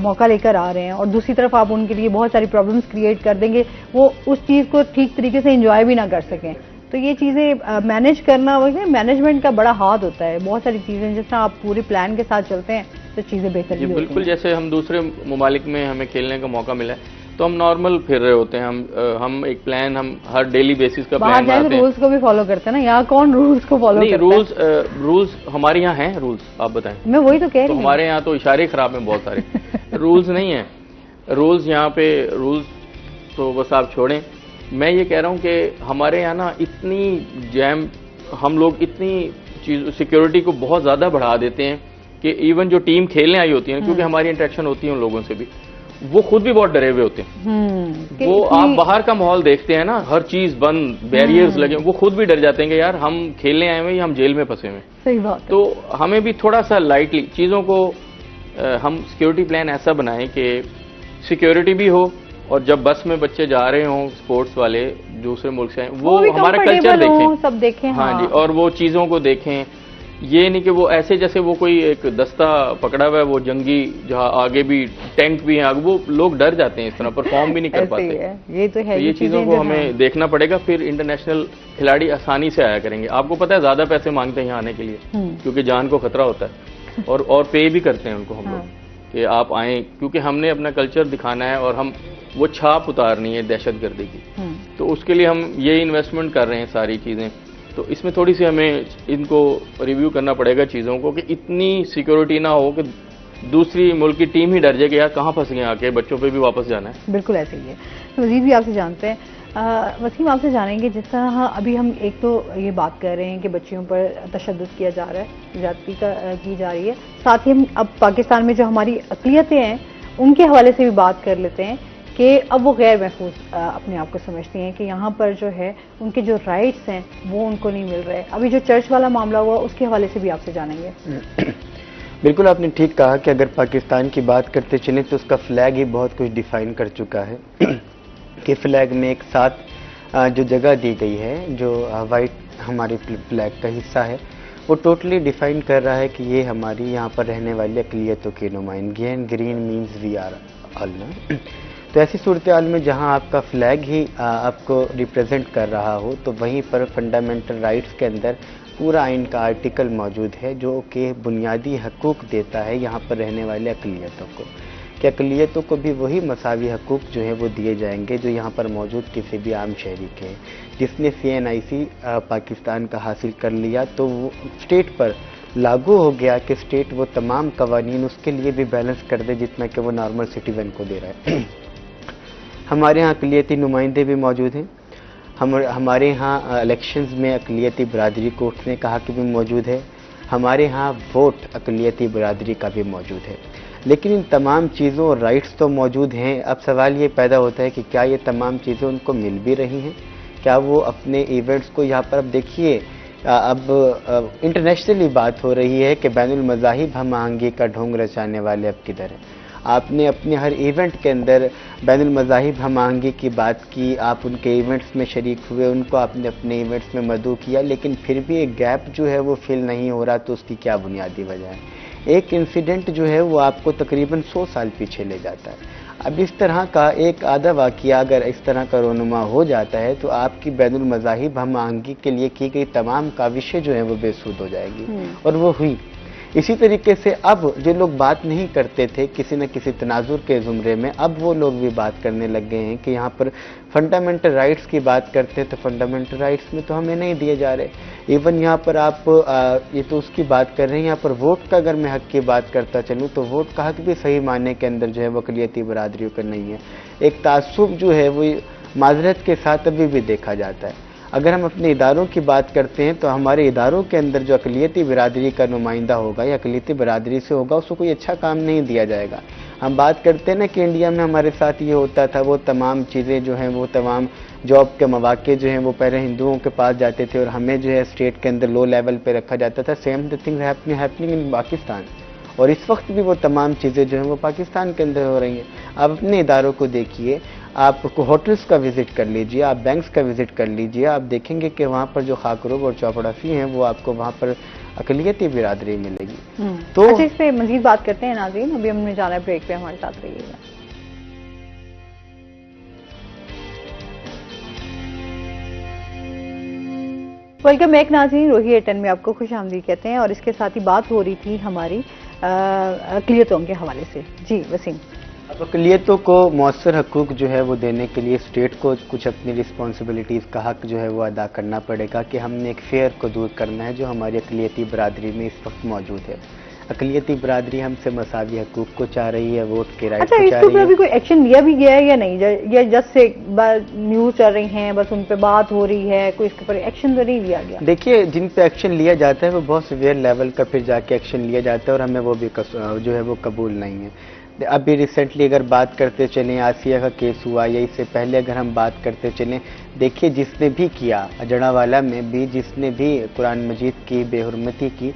موقع لے کر آ رہے ہیں, اور دوسری طرف آپ ان کے لیے بہت ساری پرابلمس کریٹ کر دیں گے, وہ اس چیز کو ٹھیک طریقے سے انجوائے بھی نہ کر سکیں. تو یہ چیزیں مینیج کرنا, مینجمنٹ کا بڑا ہاتھ ہوتا ہے. بہت ساری چیزیں جس طرح آپ پورے پلان کے ساتھ چلتے ہیں تو چیزیں بہتر بھی ہوتی ہیں. بالکل, جیسے ہم دوسرے ممالک میں ہمیں کھیلنے کا موقع ملا ہے تو ہم نارمل پھر رہے ہوتے ہیں, ہم ایک پلان, ہم ہر ڈیلی بیسس کا پلان بناتے ہیں. رولز کو بھی فالو کرتے ہیں نا, یہاں کون رولز کو فالو کرتا ہے؟ نہیں, رولز ہمارے یہاں ہیں. رولز آپ بتائیں. میں وہی تو کہہ رہی ہوں, ہمارے یہاں تو اشارے خراب ہیں بہت سارے. رولز نہیں ہیں, رولز یہاں پہ, رولز تو بس آپ چھوڑیں. میں یہ کہہ رہا ہوں کہ ہمارے یہاں نا اتنی جیم, ہم لوگ اتنی چیز سیکیورٹی کو بہت زیادہ بڑھا دیتے ہیں کہ ایون جو ٹیم کھیلنے آئی ہوتی ہے, کیونکہ ہماری انٹریکشن ہوتی ہے ان لوگوں سے بھی, وہ خود بھی بہت ڈرے ہوئے ہوتے ہیں. وہ آپ باہر کا ماحول دیکھتے ہیں نا, ہر چیز بند, بیریئرز لگے, وہ خود بھی ڈر جاتے ہیں کہ یار ہم کھیلنے آئے ہوئے یا ہم جیل میں پھنسے ہوئے. صحیح بات. تو ہمیں بھی تھوڑا سا لائٹلی چیزوں کو, ہم سیکیورٹی پلان ایسا بنائیں کہ سیکیورٹی بھی ہو, اور جب بس میں بچے جا رہے ہوں اسپورٹس والے دوسرے ملک سے, وہ ہمارا کلچر دیکھیں, سب دیکھیں. ہاں جی, اور وہ چیزوں کو دیکھیں. یہ نہیں کہ وہ ایسے جیسے وہ کوئی ایک دستہ پکڑا ہوا ہے, وہ جنگی, جہاں آگے بھی ٹینک بھی ہیں, وہ لوگ ڈر جاتے ہیں, اس طرح پرفارم بھی نہیں کر پاتے. یہ تو ہے, یہ چیزوں کو ہمیں دیکھنا پڑے گا. پھر انٹرنیشنل کھلاڑی آسانی سے آیا کریں گے. آپ کو پتہ ہے زیادہ پیسے مانگتے ہیں یہاں آنے کے لیے, کیونکہ جان کو خطرہ ہوتا ہے, اور پے بھی کرتے ہیں ان کو ہم لوگ کہ آپ آئیں, کیونکہ ہم نے اپنا کلچر دکھانا ہے, اور ہم وہ چھاپ اتارنی ہے دہشت گردی کی. تو اس کے لیے ہم یہ انویسٹمنٹ کر رہے ہیں ساری چیزیں. تو اس میں تھوڑی سی ہمیں ان کو ریویو کرنا پڑے گا چیزوں کو, کہ اتنی سیکیورٹی نہ ہو کہ دوسری ملک کی ٹیم ہی ڈر جائے کہ یار کہاں پھنس گئے, آ کے بچوں پہ بھی واپس جانا ہے. بالکل ایسے ہی ہے. وزیر بھی آپ سے جانتے ہیں, وسیم آپ سے جانیں گے, جس طرح ابھی ہم ایک تو یہ بات کر رہے ہیں کہ بچیوں پر تشدد کیا جا رہا ہے, زیادتی کی جا رہی ہے, ساتھ ہی ہم اب پاکستان میں جو ہماری اقلیتیں ہیں ان کے حوالے سے بھی بات کر لیتے ہیں کہ اب وہ غیر محفوظ اپنے آپ کو سمجھتی ہیں, کہ یہاں پر جو ہے ان کے جو رائٹس ہیں وہ ان کو نہیں مل رہے. ابھی جو چرچ والا معاملہ ہوا اس کے حوالے سے بھی آپ سے جانیں گے. بالکل آپ نے ٹھیک کہا کہ اگر پاکستان کی بات کرتے چلیں تو اس کا فلیگ ہی بہت کچھ ڈیفائن کر چکا ہے. کہ فلیگ میں ایک ساتھ جو جگہ دی گئی ہے, جو وائٹ ہماری فلیگ کا حصہ ہے, وہ ٹوٹلی ڈیفائن کر رہا ہے کہ یہ ہماری یہاں پر رہنے والی اقلیتوں کی نمائندگی ہے. Green means we are all. تو ایسی صورتحال میں جہاں آپ کا فلیگ ہی آپ کو ریپرزینٹ کر رہا ہو, تو وہیں پر فنڈامنٹل رائٹس کے اندر پورا آئین کا آرٹیکل موجود ہے جو کہ بنیادی حقوق دیتا ہے یہاں پر رہنے والے اقلیتوں کو, کہ اقلیتوں کو بھی وہی مساوی حقوق جو ہے وہ دیے جائیں گے جو یہاں پر موجود کسی بھی عام شہری کے. جس نے CNIC پاکستان کا حاصل کر لیا تو وہ اسٹیٹ پر لاگو ہو گیا کہ اسٹیٹ وہ تمام قوانین اس کے لیے بھی بیلنس کر دے جتنا کہ وہ نارمل سٹیزن کو دے رہا ہے. ہمارے ہاں اقلیتی نمائندے بھی موجود ہیں. ہمارے ہاں الیکشنز میں اقلیتی برادری کو اٹھنے کا حق بھی موجود ہے. ہمارے ہاں ووٹ اقلیتی برادری کا بھی موجود ہے. لیکن ان تمام چیزوں اور رائٹس تو موجود ہیں. اب سوال یہ پیدا ہوتا ہے کہ کیا یہ تمام چیزیں ان کو مل بھی رہی ہیں؟ کیا وہ اپنے ایونٹس کو یہاں پر, اب دیکھیے اب انٹرنیشنلی بات ہو رہی ہے کہ بین المذاہب ہم آہنگی کا ڈھونگ رچانے والے اب کدھر ہیں؟ آپ نے اپنے ہر ایونٹ کے اندر بین المذاہب ہم آہنگی کی بات کی, آپ ان کے ایونٹس میں شریک ہوئے, ان کو آپ نے اپنے ایونٹس میں مدعو کیا, لیکن پھر بھی ایک گیپ جو ہے وہ فل نہیں ہو رہا. تو اس کی کیا بنیادی وجہ ہے؟ ایک انسیڈنٹ جو ہے وہ آپ کو تقریباً 100 سال پیچھے لے جاتا ہے. اب اس طرح کا ایک آدھا واقعہ اگر اس طرح کا رونما ہو جاتا ہے تو آپ کی بین المذاہب ہم آہنگی کے لیے کی گئی تمام کاوشیں جو ہیں وہ بے سود ہو جائے گی, اور وہ ہوئی. اسی طریقے سے اب جو لوگ بات نہیں کرتے تھے کسی نہ کسی تناظر کے زمرے میں, اب وہ لوگ بھی بات کرنے لگ گئے ہیں کہ یہاں پر فنڈامنٹل رائٹس کی بات کرتے ہیں تو فنڈامنٹل رائٹس میں تو ہمیں نہیں دیے جا رہے. ایون یہاں پر آپ یہ تو اس کی بات کر رہے ہیں, یہاں پر ووٹ کا اگر میں حق کی بات کرتا چلوں تو ووٹ کا حق بھی صحیح معنی کے اندر جو ہے وہ اقلیتی برادریوں کا نہیں ہے. ایک تعصب جو ہے وہ معذرت کے ساتھ ابھی بھی دیکھا جاتا ہے. اگر ہم اپنے اداروں کی بات کرتے ہیں تو ہمارے اداروں کے اندر جو اقلیتی برادری کا نمائندہ ہوگا یا اقلیتی برادری سے ہوگا اس کو کوئی اچھا کام نہیں دیا جائے گا. ہم بات کرتے ہیں نا کہ انڈیا میں ہمارے ساتھ یہ ہوتا تھا، وہ تمام چیزیں جو ہیں، وہ تمام جاب کے مواقع جو ہیں وہ پہلے ہندوؤں کے پاس جاتے تھے اور ہمیں جو ہے اسٹیٹ کے اندر لو لیول پہ رکھا جاتا تھا. Same the thing happening in Pakistan. اور اس وقت بھی وہ تمام چیزیں جو ہیں وہ پاکستان کے اندر ہو رہی ہیں. آپ اپنے اداروں کو دیکھیے، آپ کو ہوٹلس کا وزٹ کر لیجئے، آپ بینکس کا وزٹ کر لیجئے، آپ دیکھیں گے کہ وہاں پر جو خاکروب اور چوپڑاسی ہیں وہ آپ کو وہاں پر اقلیتی برادری ملے گی. تو اچھا، اس پہ مزید بات کرتے ہیں ناظرین، ابھی ہم نے جانا ہے بریک پہ، ہمارے ساتھ رہیے گا. ویلکم بیک ناظرین، روہی 8 میں آپ کو خوش آمدید کہتے ہیں، اور اس کے ساتھ ہی بات ہو رہی تھی ہماری اقلیتوں کے حوالے سے. جی وسیم. اب اقلیتوں کو مؤثر حقوق جو ہے وہ دینے کے لیے اسٹیٹ کو کچھ اپنی رسپانسبلٹیز کا حق جو ہے وہ ادا کرنا پڑے گا کہ ہم نے ایک فیئر کو دور کرنا ہے جو ہماری اقلیتی برادری میں اس وقت موجود ہے. اقلیتی برادری ہم سے مساوی حقوق کو چاہ رہی ہے، ووٹ کے رائٹ کو اچھا، اس چاہ کے رہی اوپر ہے. ابھی کوئی ایکشن لیا بھی گیا ہے یا نہیں؟ یا جس سے نیوز چل رہی ہیں، بس ان پہ بات ہو رہی ہے، کوئی اس کے اوپر ایکشن تو نہیں لیا گیا؟ دیکھیے، جن پہ ایکشن لیا جاتا ہے وہ بہت سیویئر لیول کا پھر جا کے ایکشن لیا جاتا ہے اور ہمیں وہ بھی جو ہے وہ قبول نہیں ہے. ابھی ریسنٹلی اگر بات کرتے چلیں، آسیہ کا کیس ہوا، یا اس سے پہلے اگر ہم بات کرتے چلیں، دیکھیے جس نے بھی کیا، جڑاوالا میں بھی جس نے بھی قرآن مجید کی بے حرمتی کی،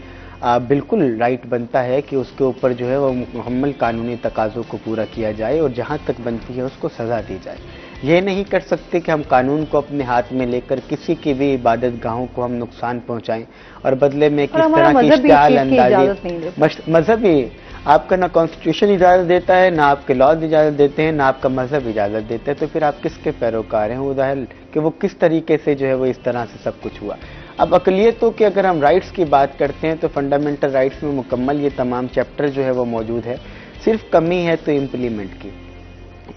بالکل رائٹ بنتا ہے کہ اس کے اوپر جو ہے وہ مکمل قانونی تقاضوں کو پورا کیا جائے اور جہاں تک بنتی ہے اس کو سزا دی جائے. یہ نہیں کر سکتے کہ ہم قانون کو اپنے ہاتھ میں لے کر کسی کی بھی عبادت گاہوں کو ہم نقصان پہنچائیں اور بدلے میں کس طرح کی اشتعال اندازی. مذہبی آپ کا نہ کانسٹیٹیوشن اجازت دیتا ہے، نہ آپ کے لاز اجازت دیتے ہیں، نہ آپ کا مذہب اجازت دیتا ہے. تو پھر آپ کس کے پیروکار ہیں؟ وہ ظاہر کہ وہ کس طریقے سے جو ہے وہ اس طرح سے سب کچھ ہوا. اب اقلیتوں کے اگر ہم رائٹس کی بات کرتے ہیں تو فنڈامنٹل رائٹس میں مکمل یہ تمام چیپٹر جو ہے وہ موجود ہے. صرف کمی ہے تو امپلیمنٹ کی.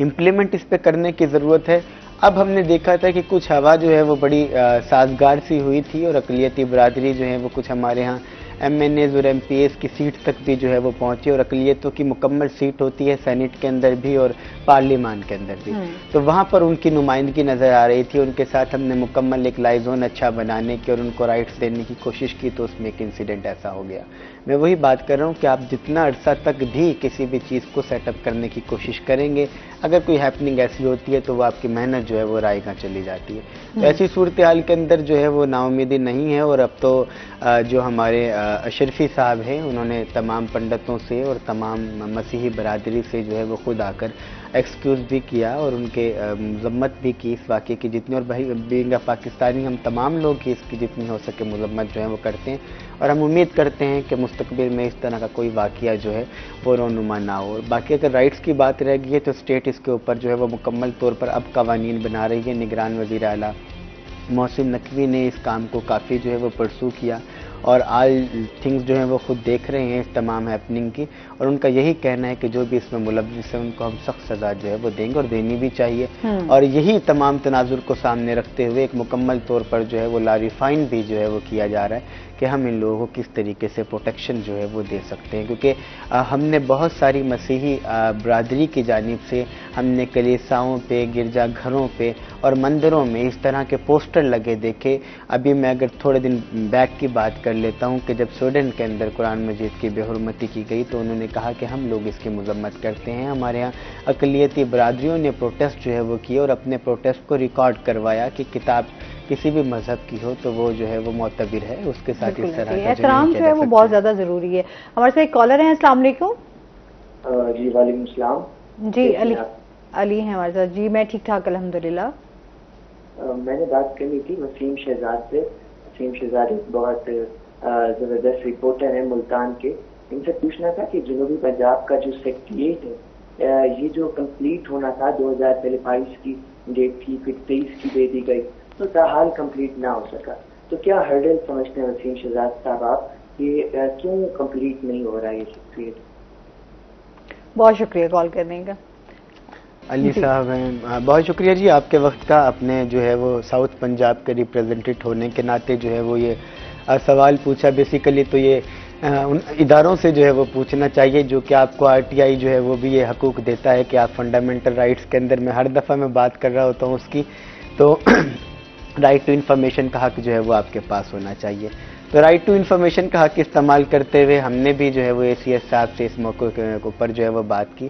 امپلیمنٹ اس پہ کرنے کی ضرورت ہے. اب ہم نے دیکھا تھا کہ کچھ ہوا جو ہے وہ بڑی سازگار سی ہوئی تھی اور اقلیتی برادری جو ہے وہ کچھ ہمارے ہاں ایم این ایز اور ایم پی ایس کی سیٹ تک بھی جو ہے وہ پہنچی اور اقلیتوں کی مکمل سیٹ ہوتی ہے سینٹ کے اندر بھی اور پارلیمان کے اندر بھی. تو وہاں پر ان کی نمائندگی نظر آ رہی تھی. ان کے ساتھ ہم نے مکمل ایک لائزون اچھا بنانے کی اور ان کو رائٹس دینے کی کوشش کی تو اس میں ایک انسیڈنٹ ایسا ہو گیا. میں وہی بات کر رہا ہوں کہ آپ جتنا عرصہ تک بھی کسی بھی چیز کو سیٹ اپ کرنے کی کوشش کریں گے، اگر کوئی ہیپننگ ایسی ہوتی ہے تو وہ آپ کی محنت جو ہے وہ رائے گاں چلی جاتی ہے. تو ایسی صورتحال کے اندر جو ہے وہ نا امیدی نہیں ہے. اور اب تو جو ہمارے اشرفی صاحب ہیں انہوں نے تمام پنڈتوں سے اور تمام مسیحی برادری سے جو ہے وہ خود آ کر ایکسکیوز بھی کیا اور ان کے مذمت بھی کی اس واقعے کی جتنی، اور بینگ پاکستانی ہم تمام لوگ کی اس کی جتنی ہو سکے مذمت جو ہے وہ کرتے ہیں اور ہم امید کرتے ہیں کہ مستقبل میں اس طرح کا کوئی واقعہ جو ہے وہ رونما نہ ہو. باقی اگر رائٹس کی بات رہ گئی ہے تو اسٹیٹ اس کے اوپر جو ہے وہ مکمل طور پر اب قوانین بنا رہی ہے. نگران وزیر اعلیٰ محسن نقوی نے اس کام کو کافی جو ہے وہ پرسو کیا اور آل تھنگز جو ہیں وہ خود دیکھ رہے ہیں اس تمام ہیپننگ کی، اور ان کا یہی کہنا ہے کہ جو بھی اس میں ملوث ہے ان کو ہم سخت سزا جو ہے وہ دیں گے اور دینی بھی چاہیے. اور یہی تمام تناظر کو سامنے رکھتے ہوئے ایک مکمل طور پر جو ہے وہ لاریفائن بھی جو ہے وہ کیا جا رہا ہے کہ ہم ان لوگوں کو کس طریقے سے پروٹیکشن جو ہے وہ دے سکتے ہیں. کیونکہ ہم نے بہت ساری مسیحی برادری کی جانب سے ہم نے کلیساؤں پہ، گرجا گھروں پہ اور مندروں میں اس طرح کے پوسٹر لگے دیکھے. ابھی میں اگر تھوڑے دن بیک کی بات کر لیتا ہوں کہ جب سویڈن کے اندر قرآن مجید کی بے حرمتی کی گئی تو انہوں نے کہا کہ ہم لوگ اس کی مذمت کرتے ہیں. ہمارے ہاں اقلیتی برادریوں نے پروٹیسٹ جو ہے وہ کیے اور اپنے پروٹیسٹ کو ریکارڈ کروایا کہ کتاب کسی بھی مذہب کی ہو تو وہ جو ہے وہ معتبر ہے، اس کے ساتھ اس طرح کا احترام جو ہے وہ بہت زیادہ ضروری ہے. ہمارے ساتھ ایک کالر ہیں. السلام علیکم. جی وعلیکم السلام. جی علی ہیں ہمارے ساتھ. جی میں ٹھیک ٹھاک الحمدللہ. میں نے بات کرنی تھی وسیم شہزاد سے. وسیم شہزاد ایک بہت زبردست رپورٹر ہیں ملتان کے. ان سے پوچھنا تھا کہ جنوبی پنجاب کا جو سیکٹریٹ ہے یہ جو کمپلیٹ ہونا تھا 2022 کی ڈیٹ تھی، پھر 23 کی دے دی گئی تو تاحال کمپلیٹ نہ ہو سکا. تو کیا ہرڈل سمجھتے ہیں وسیم شہزاد صاحب آپ کہ کیوں کمپلیٹ نہیں ہو رہا ہے یہ سیکٹریٹ؟ بہت شکریہ کال کرنے کا. علی صاحب ہیں، بہت شکریہ جی آپ کے وقت کا. اپنے جو ہے وہ ساؤتھ پنجاب کے ریپریزنٹیٹ ہونے کے ناطے جو ہے وہ یہ سوال پوچھا. بیسیکلی تو یہ ان اداروں سے جو ہے وہ پوچھنا چاہیے جو کہ آپ کو آر ٹی آئی جو ہے وہ بھی یہ حقوق دیتا ہے کہ آپ فنڈامنٹل رائٹس کے اندر، میں ہر دفعہ میں بات کر رہا ہوتا ہوں اس کی، تو رائٹ ٹو انفارمیشن کا حق جو ہے وہ آپ کے پاس ہونا چاہیے. تو تو رائٹ ٹو انفارمیشن کا حق استعمال کرتے ہوئے ہم نے بھی جو ہے وہ ACS صاحب سے اس موقع کے اوپر جو ہے وہ بات کی.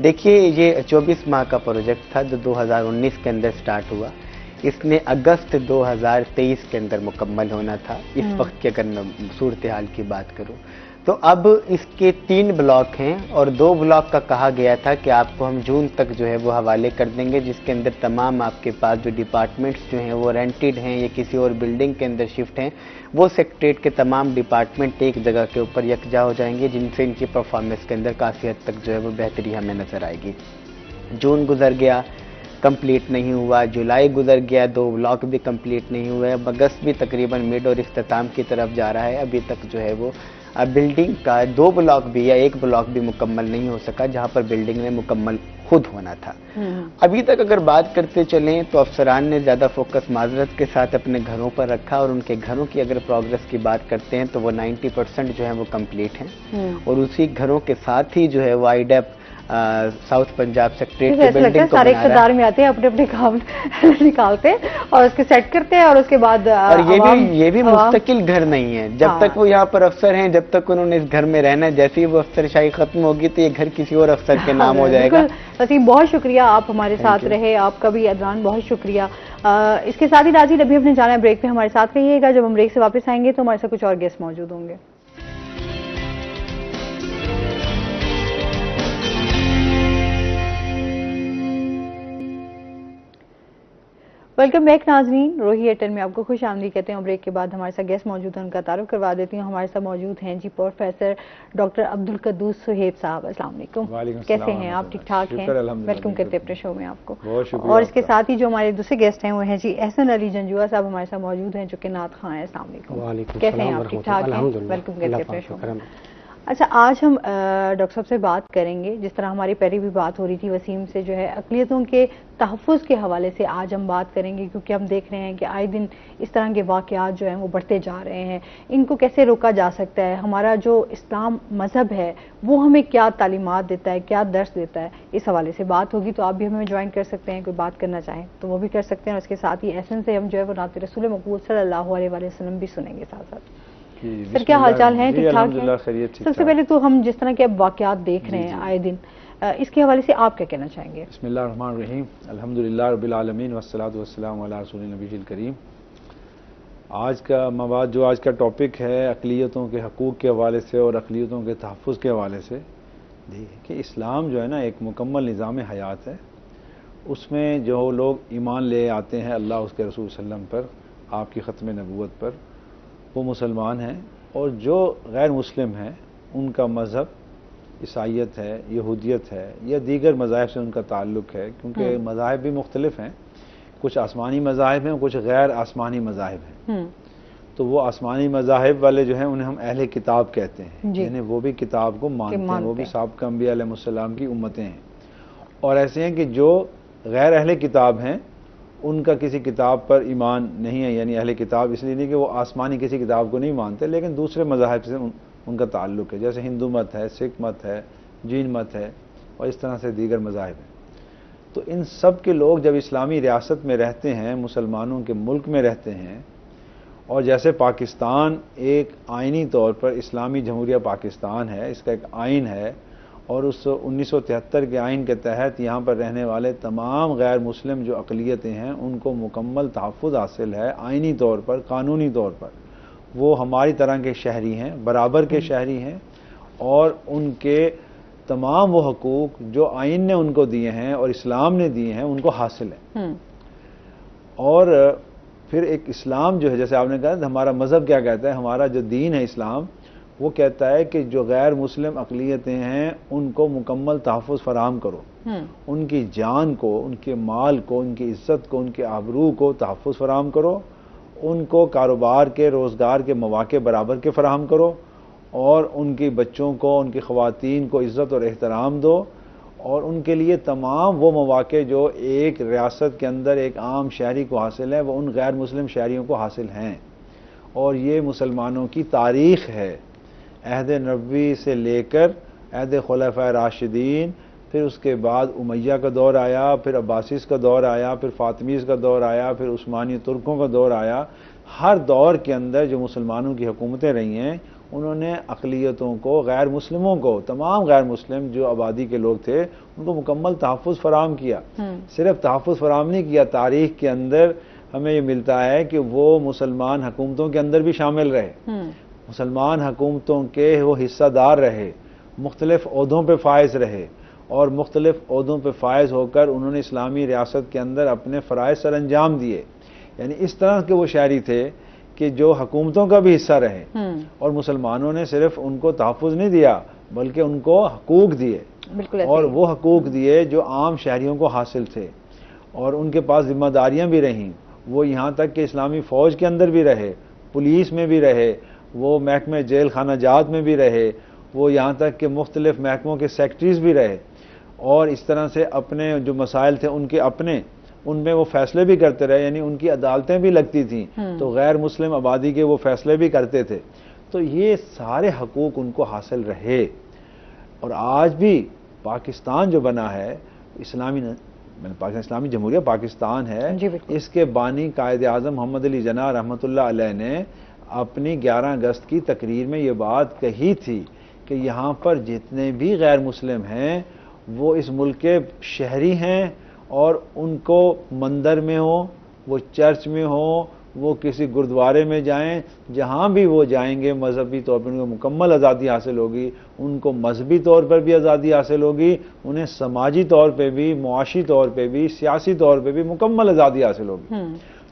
دیکھیے یہ 24 ماہ کا پروجیکٹ تھا جو 2019 کے اندر سٹارٹ ہوا. اس نے اگست 2023 کے اندر مکمل ہونا تھا اس وقت کی اگر میں صورتحال کی بات کروں. تو اب اس کے 3 بلاک ہیں اور 2 بلاک کا کہا گیا تھا کہ آپ کو ہم جون تک جو ہے وہ حوالے کر دیں گے، جس کے اندر تمام آپ کے پاس جو ڈپارٹمنٹس جو ہیں وہ رینٹڈ ہیں یا کسی اور بلڈنگ کے اندر شفٹ ہیں، وہ سیکٹریٹ کے تمام ڈپارٹمنٹ ایک جگہ کے اوپر یکجا ہو جائیں گے، جن سے ان کی پرفارمنس کے اندر کافی حد تک جو ہے وہ بہتری ہمیں نظر آئے گی. جون گزر گیا، کمپلیٹ نہیں ہوا. جولائی گزر گیا، 2 بلاک بھی کمپلیٹ نہیں ہوئے. اب اگست بھی تقریباً مڈ اور اختتام کی طرف جا رہا ہے. ابھی تک جو ہے وہ بلڈنگ کا 2 بلاک بھی یا 1 بلاک بھی مکمل نہیں ہو سکا، جہاں پر بلڈنگ نے مکمل خود ہونا تھا. ابھی تک اگر بات کرتے چلیں تو افسران نے زیادہ فوکس معذرت کے ساتھ اپنے گھروں پر رکھا، اور ان کے گھروں کی اگر پروگرس کی بات کرتے ہیں تو وہ 90% جو ہے وہ کمپلیٹ ہیں. اور اسی گھروں کے ساتھ ہی جو ہے وہ IDEP ساؤتھ پنجاب سیکٹریٹ کی بلڈنگ کو سارے بنا رہا اقتدار میں آتے ہیں، اپنے اپنے کام نکالتے ہیں اور اس کے سیٹ کرتے ہیں، اور اس کے بعد اور یہ بھی مستقل گھر نہیں ہے. جب تک وہ یہاں پر افسر ہیں، جب تک انہوں نے اس گھر میں رہنا ہے، جیسے ہی وہ افسر شاہی ختم ہوگی تو یہ گھر کسی اور افسر کے نام ہو جائے گا. وسیم بہت شکریہ، آپ ہمارے ساتھ رہے. آپ کا بھی عدنان بہت شکریہ. اس کے ساتھ ہی ناظرین ابھی ہم نے جانا ہے بریک پہ، ہمارے ساتھ رہیے گا. جب ہم بریک سے واپس آئیں گے تو ہمارے ساتھ کچھ اور گیسٹ موجود ہوں گے. ویلکم بیک ناظرین، روہی ایئرٹیل میں آپ کو خوش آمدید کہتے ہیں. بریک کے بعد ہمارے ساتھ گیسٹ موجود ہیں، ان کا تعارف کروا دیتی ہوں. ہمارے ساتھ موجود ہیں جی پروفیسر ڈاکٹر عبدالقدوس صہیب صاحب. السلام علیکم. کیسے ہیں آپ؟ ٹھیک ٹھاک ہیں؟ ویلکم کرتے ہیں اپنے شو میں آپ کو. اور اس کے ساتھ ہی جو ہمارے دوسرے گیسٹ ہیں وہ ہیں جی احسن علی جنجوعہ صاحب ہمارے ساتھ موجود ہیں، جو کہ نعت خواں ہیں. السلام علیکم. کیسے ہیں آپ؟ ٹھیک ٹھاک ہیں؟ ویلکم کرتے ہیں اپنے شو میں. اچھا، آج ہم ڈاکٹر صاحب سے بات کریں گے، جس طرح ہماری پہلی بھی بات ہو رہی تھی وسیم سے، جو ہے اقلیتوں کے تحفظ کے حوالے سے آج ہم بات کریں گے، کیونکہ ہم دیکھ رہے ہیں کہ آئے دن اس طرح کے واقعات جو ہیں وہ بڑھتے جا رہے ہیں. ان کو کیسے روکا جا سکتا ہے؟ ہمارا جو اسلام مذہب ہے وہ ہمیں کیا تعلیمات دیتا ہے، کیا درس دیتا ہے، اس حوالے سے بات ہوگی. تو آپ بھی ہمیں جوائن کر سکتے ہیں، کوئی بات کرنا چاہیں تو وہ بھی کر سکتے ہیں. اور اس کے ساتھ ہی احسن سے ہم جو ہے وہ نعت رسول مقبول صلی اللہ علیہ وسلم بھی سنیں گے ساتھ ساتھ. سر کیا حال چال ہیں؟ ٹھیک ٹھاک ہیں؟ سب سے پہلے تو ہم جس طرح کے اب واقعات دیکھ رہے ہیں آئے دن، اس کے حوالے سے آپ کیا کہنا چاہیں گے؟ بسم اللہ الرحمن الرحیم، الحمدللہ رب العالمین والصلاۃ والسلام علی رسول النبی الکریم. آج کا مواد، جو آج کا ٹاپک ہے اقلیتوں کے حقوق کے حوالے سے اور اقلیتوں کے تحفظ کے حوالے سے، کہ اسلام جو ہے نا ایک مکمل نظام حیات ہے. اس میں جو لوگ ایمان لے آتے ہیں اللہ اس کے رسول صلی اللہ علیہ وسلم پر، آپ کی ختم نبوت پر، وہ مسلمان ہیں. اور جو غیر مسلم ہیں ان کا مذہب عیسائیت ہے، یہودیت ہے، یا دیگر مذاہب سے ان کا تعلق ہے، کیونکہ مذاہب بھی مختلف ہیں. کچھ آسمانی مذاہب ہیں، کچھ غیر آسمانی مذاہب ہیں. تو وہ آسمانی مذاہب والے جو ہیں انہیں ہم اہل کتاب کہتے ہیں، یعنی وہ بھی کتاب کو مانتے ہیں، وہ بھی سابقہ انبیاء علیہ السلام کی امتیں ہیں. اور ایسے ہیں کہ جو غیر اہل کتاب ہیں ان کا کسی کتاب پر ایمان نہیں ہے. یعنی اہل کتاب اس لیے نہیں کہ وہ آسمانی کسی کتاب کو نہیں مانتے، لیکن دوسرے مذاہب سے ان کا تعلق ہے، جیسے ہندو مت ہے، سکھ مت ہے، جین مت ہے، اور اس طرح سے دیگر مذاہب ہیں. تو ان سب کے لوگ جب اسلامی ریاست میں رہتے ہیں، مسلمانوں کے ملک میں رہتے ہیں، اور جیسے پاکستان ایک آئینی طور پر اسلامی جمہوریہ پاکستان ہے، اس کا ایک آئین ہے، اور اس 1973 کے آئین کے تحت یہاں پر رہنے والے تمام غیر مسلم جو اقلیتیں ہیں ان کو مکمل تحفظ حاصل ہے آئینی طور پر، قانونی طور پر. وہ ہماری طرح کے شہری ہیں، برابر کے شہری ہیں، اور ان کے تمام وہ حقوق جو آئین نے ان کو دیے ہیں اور اسلام نے دیے ہیں ان کو حاصل ہیں. اور پھر ایک اسلام جو ہے، جیسے آپ نے کہا ہمارا مذہب کیا کہتا ہے، ہمارا جو دین ہے اسلام، وہ کہتا ہے کہ جو غیر مسلم اقلیتیں ہیں ان کو مکمل تحفظ فراہم کرو. ان کی جان کو، ان کے مال کو، ان کی عزت کو، ان کے آبرو کو تحفظ فراہم کرو. ان کو کاروبار کے، روزگار کے مواقع برابر کے فراہم کرو، اور ان کی بچوں کو، ان کی خواتین کو عزت اور احترام دو. اور ان کے لیے تمام وہ مواقع جو ایک ریاست کے اندر ایک عام شہری کو حاصل ہے وہ ان غیر مسلم شہریوں کو حاصل ہیں. اور یہ مسلمانوں کی تاریخ ہے، عہد نبوی سے لے کر عہد خلفائے راشدین، پھر اس کے بعد امیہ کا دور آیا، پھر عباسیز کا دور آیا، پھر فاطمیز کا دور آیا، پھر عثمانی ترکوں کا دور آیا. ہر دور کے اندر جو مسلمانوں کی حکومتیں رہی ہیں انہوں نے اقلیتوں کو، غیر مسلموں کو، تمام غیر مسلم جو آبادی کے لوگ تھے ان کو مکمل تحفظ فراہم کیا. صرف تحفظ فراہم نہیں کیا، تاریخ کے اندر ہمیں یہ ملتا ہے کہ وہ مسلمان حکومتوں کے اندر بھی شامل رہے، مسلمان حکومتوں کے وہ حصہ دار رہے، مختلف عہدوں پہ فائز رہے، اور مختلف عہدوں پہ فائز ہو کر انہوں نے اسلامی ریاست کے اندر اپنے فرائض سر انجام دیے. یعنی اس طرح کے وہ شہری تھے کہ جو حکومتوں کا بھی حصہ رہے، اور مسلمانوں نے صرف ان کو تحفظ نہیں دیا بلکہ ان کو حقوق دیے، اور وہ حقوق دیے جو عام شہریوں کو حاصل تھے، اور ان کے پاس ذمہ داریاں بھی رہیں. وہ یہاں تک کہ اسلامی فوج کے اندر بھی رہے، پولیس میں بھی رہے، وہ محکمہ جیل خانہ جات میں بھی رہے، وہ یہاں تک کہ مختلف محکموں کے سیکٹریز بھی رہے، اور اس طرح سے اپنے جو مسائل تھے ان کے اپنے ان میں وہ فیصلے بھی کرتے رہے. یعنی ان کی عدالتیں بھی لگتی تھیں تو غیر مسلم آبادی کے وہ فیصلے بھی کرتے تھے. تو یہ سارے حقوق ان کو حاصل رہے. اور آج بھی پاکستان جو بنا ہے، اسلامی جمہوریہ پاکستان ہے، اس کے بانی قائد اعظم محمد علی جناح رحمۃ اللہ علیہ نے اپنی 11 اگست کی تقریر میں یہ بات کہی تھی کہ یہاں پر جتنے بھی غیر مسلم ہیں وہ اس ملک کے شہری ہیں، اور ان کو مندر میں ہوں، وہ چرچ میں ہوں، وہ کسی گردوارے میں جائیں، جہاں بھی وہ جائیں گے مذہبی طور پر ان کو مکمل آزادی حاصل ہوگی. ان کو مذہبی طور پر بھی آزادی حاصل ہوگی، انہیں سماجی طور پہ بھی، معاشی طور پہ بھی، سیاسی طور پہ بھی مکمل آزادی حاصل ہوگی.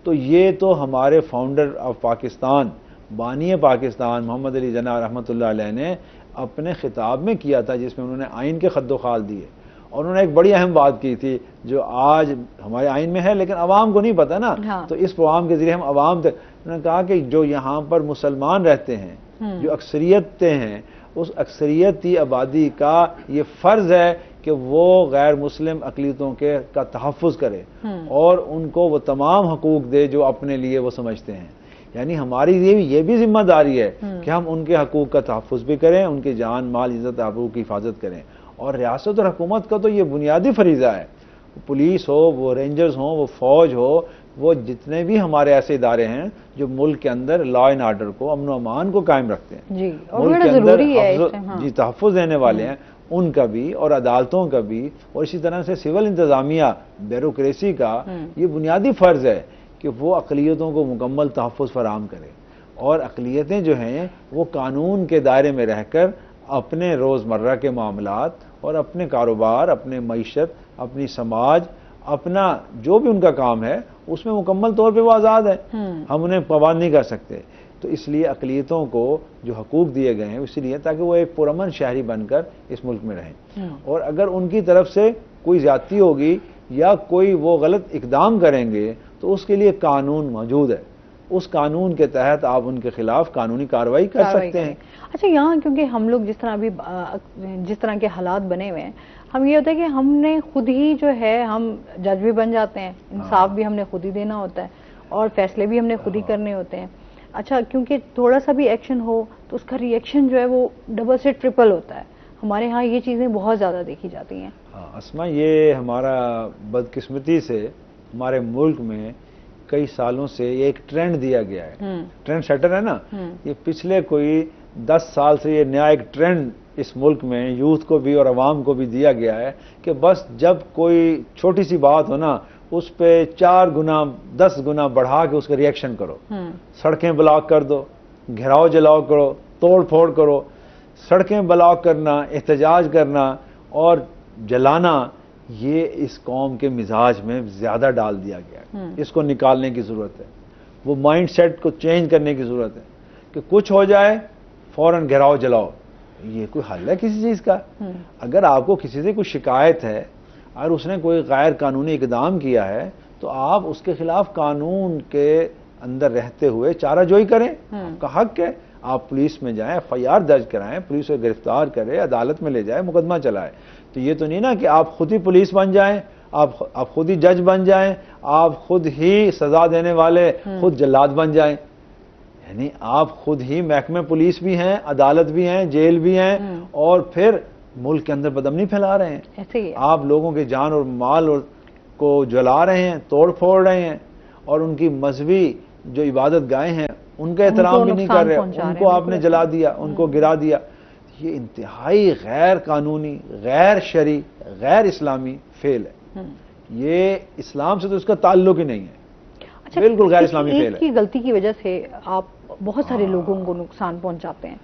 تو یہ تو ہمارے فاؤنڈر آف پاکستان، بانی پاکستان محمد علی جناح رحمۃ اللہ علیہ نے اپنے خطاب میں کیا تھا، جس میں انہوں نے آئین کے خد و خال دیے. اور انہوں نے ایک بڑی اہم بات کی تھی جو آج ہمارے آئین میں ہے لیکن عوام کو نہیں پتہ نا. تو اس پروگرام کے ذریعے ہم عوام تک انہوں نے کہا کہ جو یہاں پر مسلمان رہتے ہیں، جو اکثریتیں ہیں، اس اکثریتی آبادی کا یہ فرض ہے کہ وہ غیر مسلم اقلیتوں کا تحفظ کرے اور ان کو وہ تمام حقوق دے جو اپنے لیے وہ سمجھتے ہیں. یعنی ہماری یہ بھی ذمہ داری ہے کہ ہم ان کے حقوق کا تحفظ بھی کریں، ان کے جان مال عزت آبرو کی حفاظت کریں. اور ریاست اور حکومت کا تو یہ بنیادی فریضہ ہے. پولیس ہو، وہ رینجرز ہوں، وہ فوج ہو، وہ جتنے بھی ہمارے ایسے ادارے ہیں جو ملک کے اندر لا اینڈ آرڈر کو، امن و امان کو قائم رکھتے ہیں، ملک کے اندر تحفظ دینے والے ہیں، ان کا بھی اور عدالتوں کا بھی، اور اسی طرح سے سول انتظامیہ بیوروکریسی کا یہ بنیادی فرض ہے کہ وہ اقلیتوں کو مکمل تحفظ فراہم کرے. اور اقلیتیں جو ہیں وہ قانون کے دائرے میں رہ کر اپنے روزمرہ کے معاملات اور اپنے کاروبار، اپنے معیشت، اپنی سماج، اپنا جو بھی ان کا کام ہے اس میں مکمل طور پہ وہ آزاد ہے. ہم انہیں پابند نہیں کر سکتے. تو اس لیے اقلیتوں کو جو حقوق دیے گئے ہیں اسی لیے تاکہ وہ ایک پرامن شہری بن کر اس ملک میں رہیں. اور اگر ان کی طرف سے کوئی زیادتی ہوگی یا کوئی وہ غلط اقدام کریں گے تو اس کے لیے قانون موجود ہے. اس قانون کے تحت آپ ان کے خلاف قانونی کارروائی کر سکتے ہیں. اچھا، یہاں کیونکہ ہم لوگ جس طرح کے حالات بنے ہوئے ہیں، ہم یہ ہوتا ہے کہ ہم نے خود ہی جو ہے ہم جج بھی بن جاتے ہیں، انصاف بھی ہم نے خود ہی دینا ہوتا ہے اور فیصلے بھی ہم نے خود ہی کرنے ہوتے ہیں. اچھا، کیونکہ تھوڑا سا بھی ایکشن ہو تو اس کا ری ایکشن جو ہے وہ ڈبل سے ٹرپل ہوتا ہے. ہمارے ہاں یہ چیزیں بہت زیادہ دیکھی جاتی ہیں. اسما، یہ ہمارا بدقسمتی سے ہمارے ملک میں کئی سالوں سے یہ ایک ٹرینڈ دیا گیا ہے. ٹرینڈ سیٹر ہے نا، یہ پچھلے کوئی 10 سال سے یہ نیا ایک ٹرینڈ اس ملک میں یوتھ کو بھی اور عوام کو بھی دیا گیا ہے کہ بس جب کوئی چھوٹی سی بات ہو نا اس پہ 4 گنا 10 گنا بڑھا کے اس کا ری ایکشن کرو. سڑکیں بلاک کر دو، گھیراؤ جلاؤ کرو، توڑ پھوڑ کرو. سڑکیں بلاک کرنا، احتجاج کرنا اور جلانا، یہ اس قوم کے مزاج میں زیادہ ڈال دیا گیا ہے. اس کو نکالنے کی ضرورت ہے. وہ مائنڈ سیٹ کو چینج کرنے کی ضرورت ہے کہ کچھ ہو جائے فوراً گھیراؤ جلاؤ. یہ کوئی حل ہے کسی چیز کا؟ اگر آپ کو کسی سے کوئی شکایت ہے اور اس نے کوئی غیر قانونی اقدام کیا ہے تو آپ اس کے خلاف قانون کے اندر رہتے ہوئے چارہ جوئی کریں. آپ کا حق ہے. آپ پولیس میں جائیں، FIR درج کرائیں، پولیس کو گرفتار کرے، عدالت میں لے جائے، مقدمہ چلائے. تو یہ تو نہیں نا کہ آپ خود ہی پولیس بن جائیں، آپ خود ہی جج بن جائیں، آپ خود ہی سزا دینے والے خود جلاد بن جائیں. یعنی آپ خود ہی محکمہ پولیس بھی ہیں، عدالت بھی ہیں، جیل بھی ہیں، اور پھر ملک کے اندر بدامنی پھیلا رہے ہیں. ایسے ہی ہے. آپ لوگوں کے جان اور مال کو جلا رہے ہیں, توڑ پھوڑ رہے ہیں, اور ان کی مذہبی جو عبادت گاہیں ہیں ان کا احترام بھی نہیں کر رہے, ان کو آپ نے جلا دیا, ان کو گرا دیا. یہ انتہائی غیر قانونی, غیر شرعی, غیر اسلامی فعل ہے. یہ اسلام سے تو اس کا تعلق ہی نہیں ہے, بالکل غیر اسلامی فعل ہے. ایک کی غلطی کی وجہ سے آپ بہت سارے لوگوں کو نقصان پہنچاتے ہیں,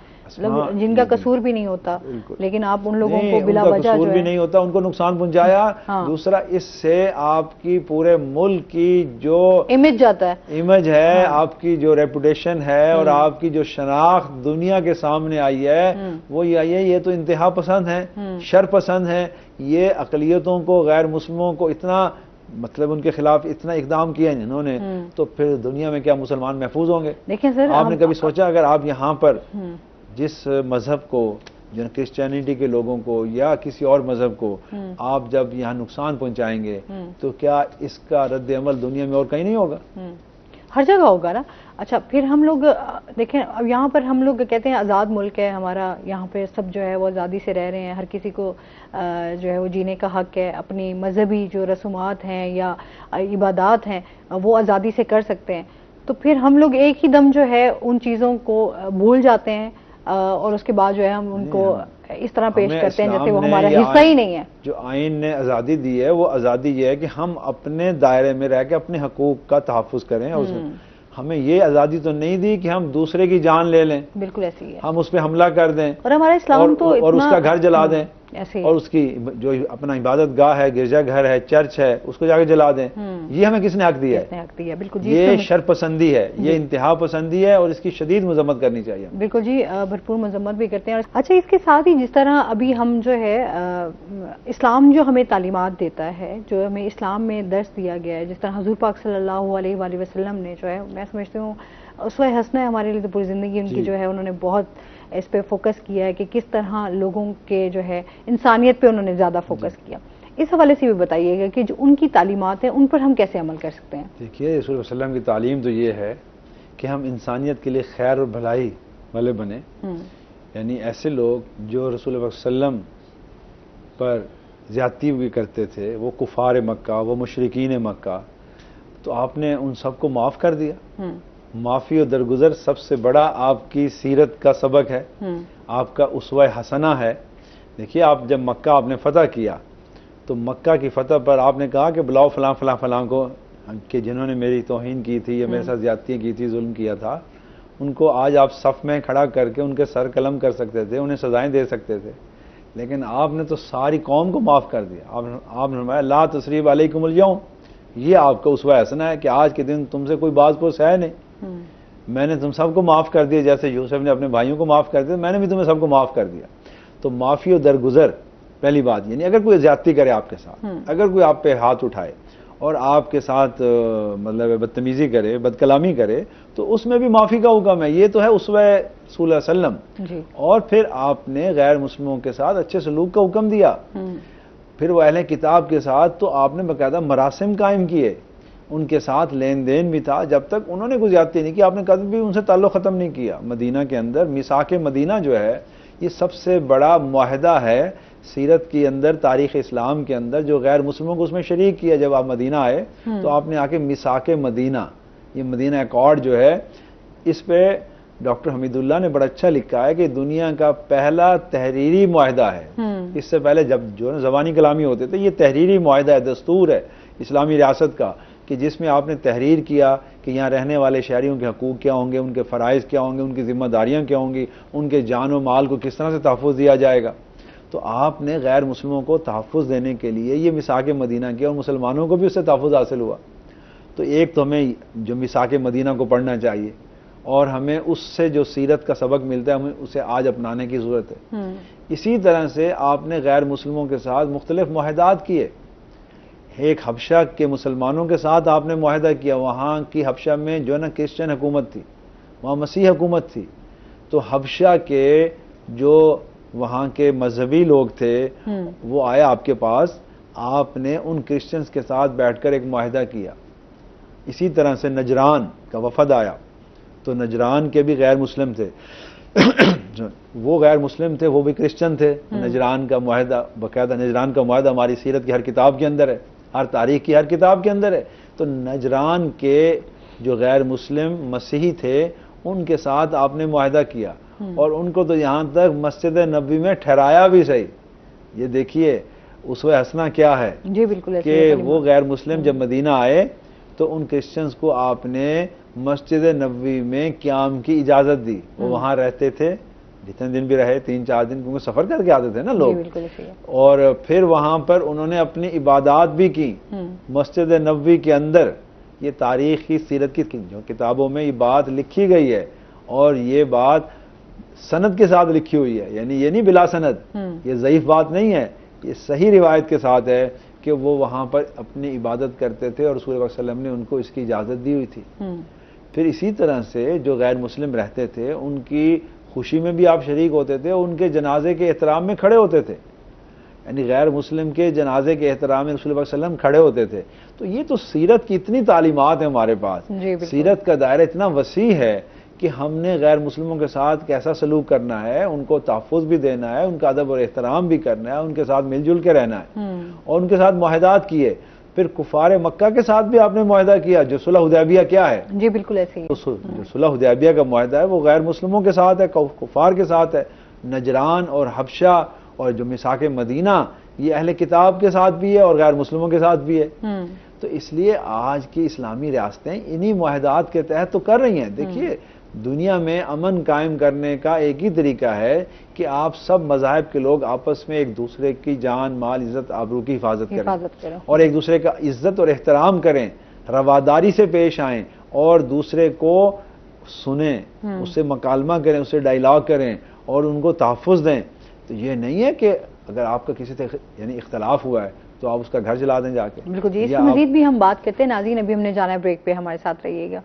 جن کا قصور بھی نہیں ہوتا, لیکن آپ ان لوگوں کو بلا وجہ قصور بھی نہیں ہوتا, ان کو نقصان پہنچایا. دوسرا, اس سے آپ کی پورے ملک کی جو امیج جاتا ہے, امیج ہے, آپ کی جو ریپوٹیشن ہے اور آپ کی جو شناخت دنیا کے سامنے آئی ہے وہ یہ آئی ہے یہ تو انتہا پسند ہیں, شر پسند ہیں. یہ اقلیتوں کو, غیر مسلموں کو اتنا مطلب ان کے خلاف اتنا اقدام کیا انہوں نے, تو پھر دنیا میں کیا مسلمان محفوظ ہوں گے؟ دیکھیں سر, آپ نے کبھی سوچا اگر آپ یہاں پر جس مذہب کو, جو کرسچینٹی کے لوگوں کو یا کسی اور مذہب کو آپ جب یہاں نقصان پہنچائیں گے تو کیا اس کا رد عمل دنیا میں اور کہیں نہیں ہوگا؟ ہر جگہ ہوگا نا. اچھا, پھر ہم لوگ دیکھیں, اب یہاں پر ہم لوگ کہتے ہیں آزاد ملک ہے ہمارا, یہاں پہ سب جو ہے وہ آزادی سے رہ رہے ہیں, ہر کسی کو جو ہے وہ جینے کا حق ہے, اپنی مذہبی جو رسومات ہیں یا عبادات ہیں وہ آزادی سے کر سکتے ہیں. تو پھر ہم لوگ ایک ہی دم جو ہے ان چیزوں کو بھول جاتے ہیں اور اس کے بعد جو ہے ہم ان کو اس طرح پیش کرتے ہیں جیسے وہ ہمارا حصہ ہی نہیں ہے. جو آئین نے آزادی دی ہے وہ آزادی یہ ہے کہ ہم اپنے دائرے میں رہ کے اپنے حقوق کا تحفظ کریں. ہمیں یہ آزادی تو نہیں دی کہ ہم دوسرے کی جان لے لیں, بالکل ایسی ہے, ہم اس پہ حملہ کر دیں اور ہمارا اسلام تو اور اس کا گھر جلا دیں, اور اس کی جو اپنا عبادت گاہ ہے, گرجا گھر ہے, چرچ ہے, اس کو جا کے جلا دیں. یہ ہمیں کس نے حق دیا ہے؟ بالکل, یہ شر پسندی ہے, یہ انتہا پسندی ہے, اور اس کی شدید مذمت کرنی چاہیے. بالکل جی, بھرپور مذمت بھی کرتے ہیں. اچھا, اس کے ساتھ ہی جس طرح ابھی ہم جو ہے اسلام جو ہمیں تعلیمات دیتا ہے, جو ہمیں اسلام میں درس دیا گیا ہے, جس طرح حضور پاک صلی اللہ علیہ وآلہ وسلم نے جو ہے, میں سمجھتی ہوں اسوہ حسنہ ہے ہمارے لیے, تو پوری زندگی ان کی جو ہے انہوں نے بہت اس پہ فوکس کیا ہے کہ کس طرح لوگوں کے جو ہے انسانیت پہ انہوں نے زیادہ فوکس کیا. اس حوالے سے بھی بتائیے گا کہ جو ان کی تعلیمات ہیں ان پر ہم کیسے عمل کر سکتے ہیں؟ دیکھیے, رسول اللہ علیہ وسلم کی تعلیم تو یہ ہے کہ ہم انسانیت کے لیے خیر اور بھلائی والے بنے. یعنی ایسے لوگ جو رسول اللہ علیہ وسلم پر زیادتی بھی کرتے تھے, وہ کفار مکہ, وہ مشرکین مکہ, تو آپ نے ان سب کو معاف کر دیا. معافی اور درگزر سب سے بڑا آپ کی سیرت کا سبق ہے, آپ کا اسوہ حسنہ ہے. دیکھیے, آپ جب مکہ آپ نے فتح کیا تو مکہ کی فتح پر آپ نے کہا کہ بلاؤ فلاں فلاں فلاں کو, کہ جنہوں نے میری توہین کی تھی یا میرے ساتھ زیادتیاں کی تھی, ظلم کیا تھا, ان کو آج آپ صف میں کھڑا کر کے ان کے سر قلم کر سکتے تھے, انہیں سزائیں دے سکتے تھے, لیکن آپ نے تو ساری قوم کو معاف کر دیا. آپ نے فرمایا لا تثریب علیکم الیوم, یہ آپ کا اسوہ حسنہ ہے کہ آج کے دن تم سے کوئی باز پوس ہے نہیں, میں نے تم سب کو معاف کر دیا, جیسے یوسف نے اپنے بھائیوں کو معاف کر دیا, میں نے بھی تمہیں سب کو معاف کر دیا. تو معافی و درگزر پہلی بات, یعنی اگر کوئی زیادتی کرے آپ کے ساتھ, اگر کوئی آپ پہ ہاتھ اٹھائے اور آپ کے ساتھ مطلب بدتمیزی کرے, بد کلامی کرے, تو اس میں بھی معافی کا حکم ہے. یہ تو ہے اسوہ رسول اللہ علیہ وسلم. اور پھر آپ نے غیر مسلموں کے ساتھ اچھے سلوک کا حکم دیا. پھر وہ اہل کتاب کے ساتھ تو آپ نے باقاعدہ مراسم قائم کیے, ان کے ساتھ لین دین بھی تھا, جب تک انہوں نے کوئی زیادتی نہیں کی آپ نے کبھی بھی ان سے تعلق ختم نہیں کیا. مدینہ کے اندر میثاق مدینہ جو ہے یہ سب سے بڑا معاہدہ ہے سیرت کے اندر, تاریخ اسلام کے اندر, جو غیر مسلموں کو اس میں شریک کیا. جب آپ مدینہ آئے تو آپ نے آ کے میثاق مدینہ, یہ مدینہ ایکارڈ جو ہے, اس پہ ڈاکٹر حمید اللہ نے بڑا اچھا لکھا ہے کہ دنیا کا پہلا تحریری معاہدہ ہے. اس سے پہلے جب جو زبانی کلامی ہوتے تھے, یہ تحریری معاہدہ ہے, دستور ہے اسلامی ریاست کا, کہ جس میں آپ نے تحریر کیا کہ یہاں رہنے والے شہریوں کے حقوق کیا ہوں گے, ان کے فرائض کیا ہوں گے, ان کی ذمہ داریاں کیا ہوں گی, ان کے جان و مال کو کس طرح سے تحفظ دیا جائے گا. تو آپ نے غیر مسلموں کو تحفظ دینے کے لیے یہ میثاق مدینہ کیا, اور مسلمانوں کو بھی اس سے تحفظ حاصل ہوا. تو ایک تو ہمیں جو میثاق مدینہ کو پڑھنا چاہیے, اور ہمیں اس سے جو سیرت کا سبق ملتا ہے ہمیں اسے آج اپنانے کی ضرورت ہے. اسی طرح سے آپ نے غیر مسلموں کے ساتھ مختلف معاہدات کیے. ایک حبشہ کے مسلمانوں کے ساتھ آپ نے معاہدہ کیا, وہاں کی حبشہ میں جو ہے نا کرسچن حکومت تھی, وہاں مسیح حکومت تھی, تو حبشہ کے جو وہاں کے مذہبی لوگ تھے وہ آئے آپ کے پاس, آپ نے ان کرسچنز کے ساتھ بیٹھ کر ایک معاہدہ کیا. اسی طرح سے نجران کا وفد آیا, تو نجران کے بھی غیر مسلم تھے, وہ غیر مسلم تھے، وہ بھی کرسچن تھے. نجران کا معاہدہ، باقاعدہ نجران کا معاہدہ ہماری سیرت کی ہر کتاب کے اندر ہے، ہر تاریخ کی ہر کتاب کے اندر ہے. تو نجران کے جو غیر مسلم مسیحی تھے ان کے ساتھ آپ نے معاہدہ کیا، اور ان کو تو یہاں تک مسجد نبوی میں ٹھہرایا بھی صحیح. یہ دیکھیے اسوہ حسنہ کیا ہے جی بالکل کہ وہ غیر مسلم جب مدینہ آئے تو ان کرسچنز کو آپ نے مسجد نبوی میں قیام کی اجازت دی. وہ وہاں رہتے تھے، جتنے دن بھی رہے، 3-4 دن، کیونکہ سفر کر کے آتے تھے نا لوگ. اور پھر وہاں پر انہوں نے اپنی عبادات بھی کی مسجد نبوی کے اندر. یہ تاریخ کی سیرت کی جو کتابوں میں یہ بات لکھی گئی ہے، اور یہ بات سند کے ساتھ لکھی ہوئی ہے، یعنی یہ نہیں بلا سند، یہ ضعیف بات نہیں ہے، یہ صحیح روایت کے ساتھ ہے کہ وہ وہاں پر اپنی عبادت کرتے تھے اور رسول اللہ صلی اللہ علیہ وسلم نے ان کو اس کی اجازت دی ہوئی تھی. پھر اسی طرح سے جو غیر مسلم رہتے تھے ان کی خوشی میں بھی آپ شریک ہوتے تھے، ان کے جنازے کے احترام میں کھڑے ہوتے تھے، یعنی غیر مسلم کے جنازے کے احترام میں رسول اللہ صلی اللہ علیہ وسلم کھڑے ہوتے تھے. تو یہ تو سیرت کی اتنی تعلیمات ہیں ہمارے پاس، سیرت کا دائرہ اتنا وسیع ہے کہ ہم نے غیر مسلموں کے ساتھ کیسا سلوک کرنا ہے، ان کو تحفظ بھی دینا ہے، ان کا ادب اور احترام بھی کرنا ہے، ان کے ساتھ مل جل کے رہنا ہے، اور ان کے ساتھ معاہدات کیے. پھر کفار مکہ کے ساتھ بھی آپ نے معاہدہ کیا، جو صلح حدیبیہ کیا ہے. جی بالکل ایسے ہی جو صلح حدیبیہ کا معاہدہ ہے وہ غیر مسلموں کے ساتھ ہے، کفار کے ساتھ ہے. نجران اور حبشہ اور جو میثاق مدینہ یہ اہل کتاب کے ساتھ بھی ہے اور غیر مسلموں کے ساتھ بھی ہے. تو اس لیے آج کی اسلامی ریاستیں انہی معاہدات کے تحت تو کر رہی ہیں. دیکھیے دنیا میں امن قائم کرنے کا ایک ہی طریقہ ہے کہ آپ سب مذاہب کے لوگ آپس میں ایک دوسرے کی جان، مال، عزت، آبرو کی حفاظت کریں اور ایک دوسرے کا عزت اور احترام کریں، رواداری سے پیش آئیں اور دوسرے کو سنیں، اس سے مکالمہ کریں، اس سے ڈائیلاگ کریں اور ان کو تحفظ دیں. تو یہ نہیں ہے کہ اگر آپ کا کسی سے یعنی اختلاف ہوا ہے تو آپ اس کا گھر جلا دیں جا کے. بالکل جی، اس کی مزید بھی ہم بات کرتے ہیں. ناظرین ابھی ہم نے جانا ہے بریک پہ، ہمارے ساتھ رہیے گا.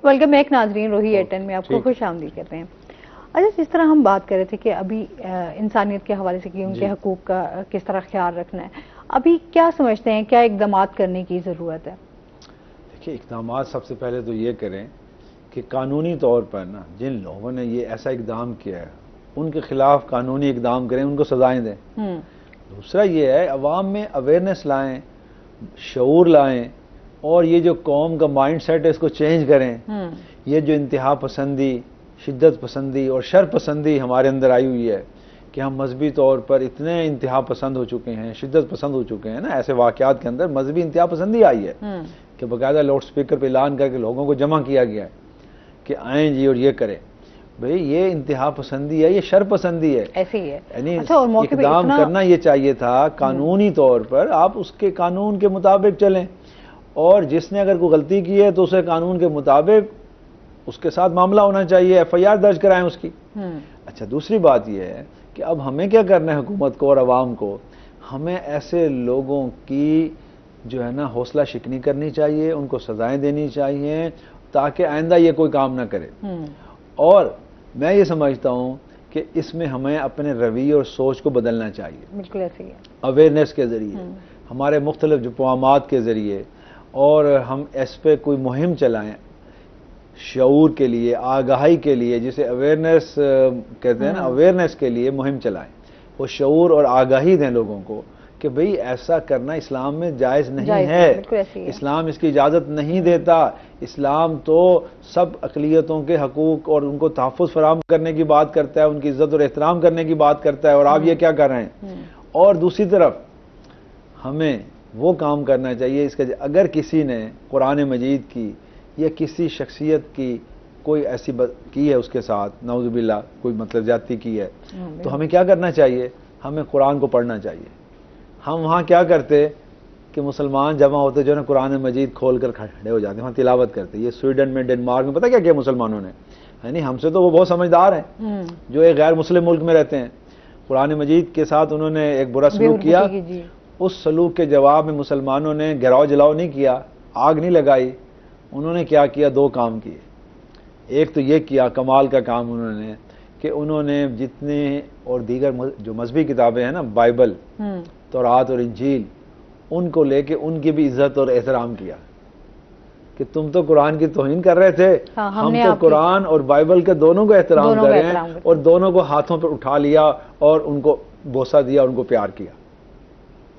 ویلکم بیک ناظرین، روہی ایٹن میں آپ کو خوش آمدید کرتے ہیں. اچھا، جس طرح ہم بات کر رہے تھے کہ ابھی انسانیت کے حوالے سے کہ ان کے حقوق کا کس طرح خیال رکھنا ہے، ابھی کیا سمجھتے ہیں، کیا اقدامات کرنے کی ضرورت ہے؟ دیکھیے اقدامات سب سے پہلے تو یہ کریں کہ قانونی طور پر نا جن لوگوں نے یہ ایسا اقدام کیا ہے ان کے خلاف قانونی اقدام کریں، ان کو سزائیں دیں. دوسرا یہ ہے عوام میں اویئرنیس لائیں، شعور لائیں، اور یہ جو قوم کا مائنڈ سیٹ ہے اس کو چینج کریں. یہ جو انتہا پسندی، شدت پسندی اور شر پسندی ہمارے اندر آئی ہوئی ہے کہ ہم مذہبی طور پر اتنے انتہا پسند ہو چکے ہیں، شدت پسند ہو چکے ہیں نا. ایسے واقعات کے اندر مذہبی انتہا پسندی آئی ہے کہ باقاعدہ لاؤڈ سپیکر پہ اعلان کر کے لوگوں کو جمع کیا گیا ہے کہ آئیں جی اور یہ کریں. بھئی یہ انتہا پسندی ہے، یہ شر پسندی ہے. ایسے ہی ہے. یعنی اقدام کرنا یہ چاہیے تھا قانونی طور پر، آپ اس کے قانون کے مطابق چلیں، اور جس نے اگر کوئی غلطی کی ہے تو اسے قانون کے مطابق اس کے ساتھ معاملہ ہونا چاہیے، ایف آئی آر درج کرائیں اس کی. اچھا، دوسری بات یہ ہے کہ اب ہمیں کیا کرنا ہے، حکومت کو اور عوام کو، ہمیں ایسے لوگوں کی جو ہے نا حوصلہ شکنی کرنی چاہیے، ان کو سزائیں دینی چاہیے تاکہ آئندہ یہ کوئی کام نہ کرے. اور میں یہ سمجھتا ہوں کہ اس میں ہمیں اپنے رویے اور سوچ کو بدلنا چاہیے. بالکل ایسے ہی ہے. اویئرنیس کے ذریعے، ہمارے مختلف جو پروگرامات کے ذریعے، اور ہم اس پہ کوئی مہم چلائیں شعور کے لیے، آگاہی کے لیے، جسے اویئرنیس کہتے ہیں نا، اویئرنیس کے لیے مہم چلائیں. وہ شعور اور آگاہی دیں لوگوں کو کہ بھئی ایسا کرنا اسلام میں جائز نہیں ہے، اسلام اس کی اجازت نہیں دیتا. اسلام تو سب اقلیتوں کے حقوق اور ان کو تحفظ فراہم کرنے کی بات کرتا ہے، ان کی عزت اور احترام کرنے کی بات کرتا ہے، اور آپ یہ کیا کر رہے ہیں. اور دوسری طرف ہمیں وہ کام کرنا چاہیے اس کا اگر کسی نے قرآن مجید کی یا کسی شخصیت کی کوئی ایسی کی ہے اس کے ساتھ، نعوذ باللہ کوئی مطلب زیادتی کی ہے، تو ہمیں کیا کرنا چاہیے، ہمیں قرآن کو پڑھنا چاہیے. ہم وہاں کیا کرتے کہ مسلمان جمع ہوتے جو ہے نا قرآن مجید کھول کر کھڑے ہو جاتے، وہاں تلاوت کرتے. یہ سویڈن میں، ڈنمارک میں پتہ کیا کیا مسلمانوں نے، یعنی ہم سے تو وہ بہت سمجھدار ہیں جو ایک غیر مسلم ملک میں رہتے ہیں. قرآن مجید کے ساتھ انہوں نے ایک برا سلوک کیا، اس سلوک کے جواب میں مسلمانوں نے گراؤ جلاؤ نہیں کیا، آگ نہیں لگائی. انہوں نے کیا کیا، دو کام کیے. ایک تو یہ کیا کمال کا کام انہوں نے کہ انہوں نے جتنے اور دیگر جو مذہبی کتابیں ہیں نا، بائبل، تورات اور انجیل، ان کو لے کے ان کی بھی عزت اور احترام کیا کہ تم تو قرآن کی توہین کر رہے تھے، ہم تو قرآن اور بائبل کے دونوں کو احترام کر رہے ہیں، اور دونوں کو ہاتھوں پہ اٹھا لیا اور ان کو بوسہ دیا، ان کو پیار کیا.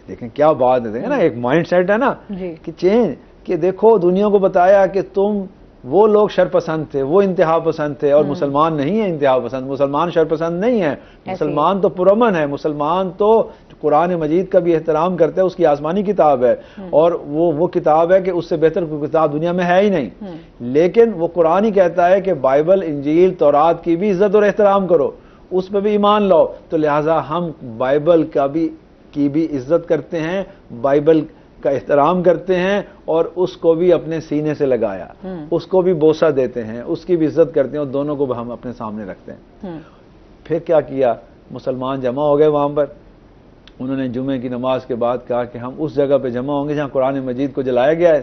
دیکھیں کیا بات ہے نا، ایک مائنڈ سیٹ ہے نا کہ چینج، کہ دیکھو دنیا کو بتایا کہ تم وہ لوگ شرپسند تھے، وہ انتہا پسند تھے، اور مسلمان نہیں ہیں انتہا پسند، مسلمان شرپسند نہیں ہیں، مسلمان تو پرامن ہے، مسلمان تو قرآن مجید کا بھی احترام کرتے ہیں، اس کی آسمانی کتاب ہے، اور وہ کتاب ہے کہ اس سے بہتر کوئی کتاب دنیا میں ہے ہی نہیں. لیکن وہ قرآن ہی کہتا ہے کہ بائبل، انجیل، تورات کی بھی عزت اور احترام کرو، اس پہ بھی ایمان لاؤ. تو لہٰذا ہم بائبل کی بھی عزت کرتے ہیں، بائبل کا احترام کرتے ہیں، اور اس کو بھی اپنے سینے سے لگایا، اس کو بھی بوسہ دیتے ہیں، اس کی بھی عزت کرتے ہیں، اور دونوں کو ہم اپنے سامنے رکھتے ہیں. پھر کیا کیا، مسلمان جمع ہو گئے وہاں پر. انہوں نے جمعے کی نماز کے بعد کہا کہ ہم اس جگہ پہ جمع ہوں گے جہاں قرآن مجید کو جلایا گیا ہے،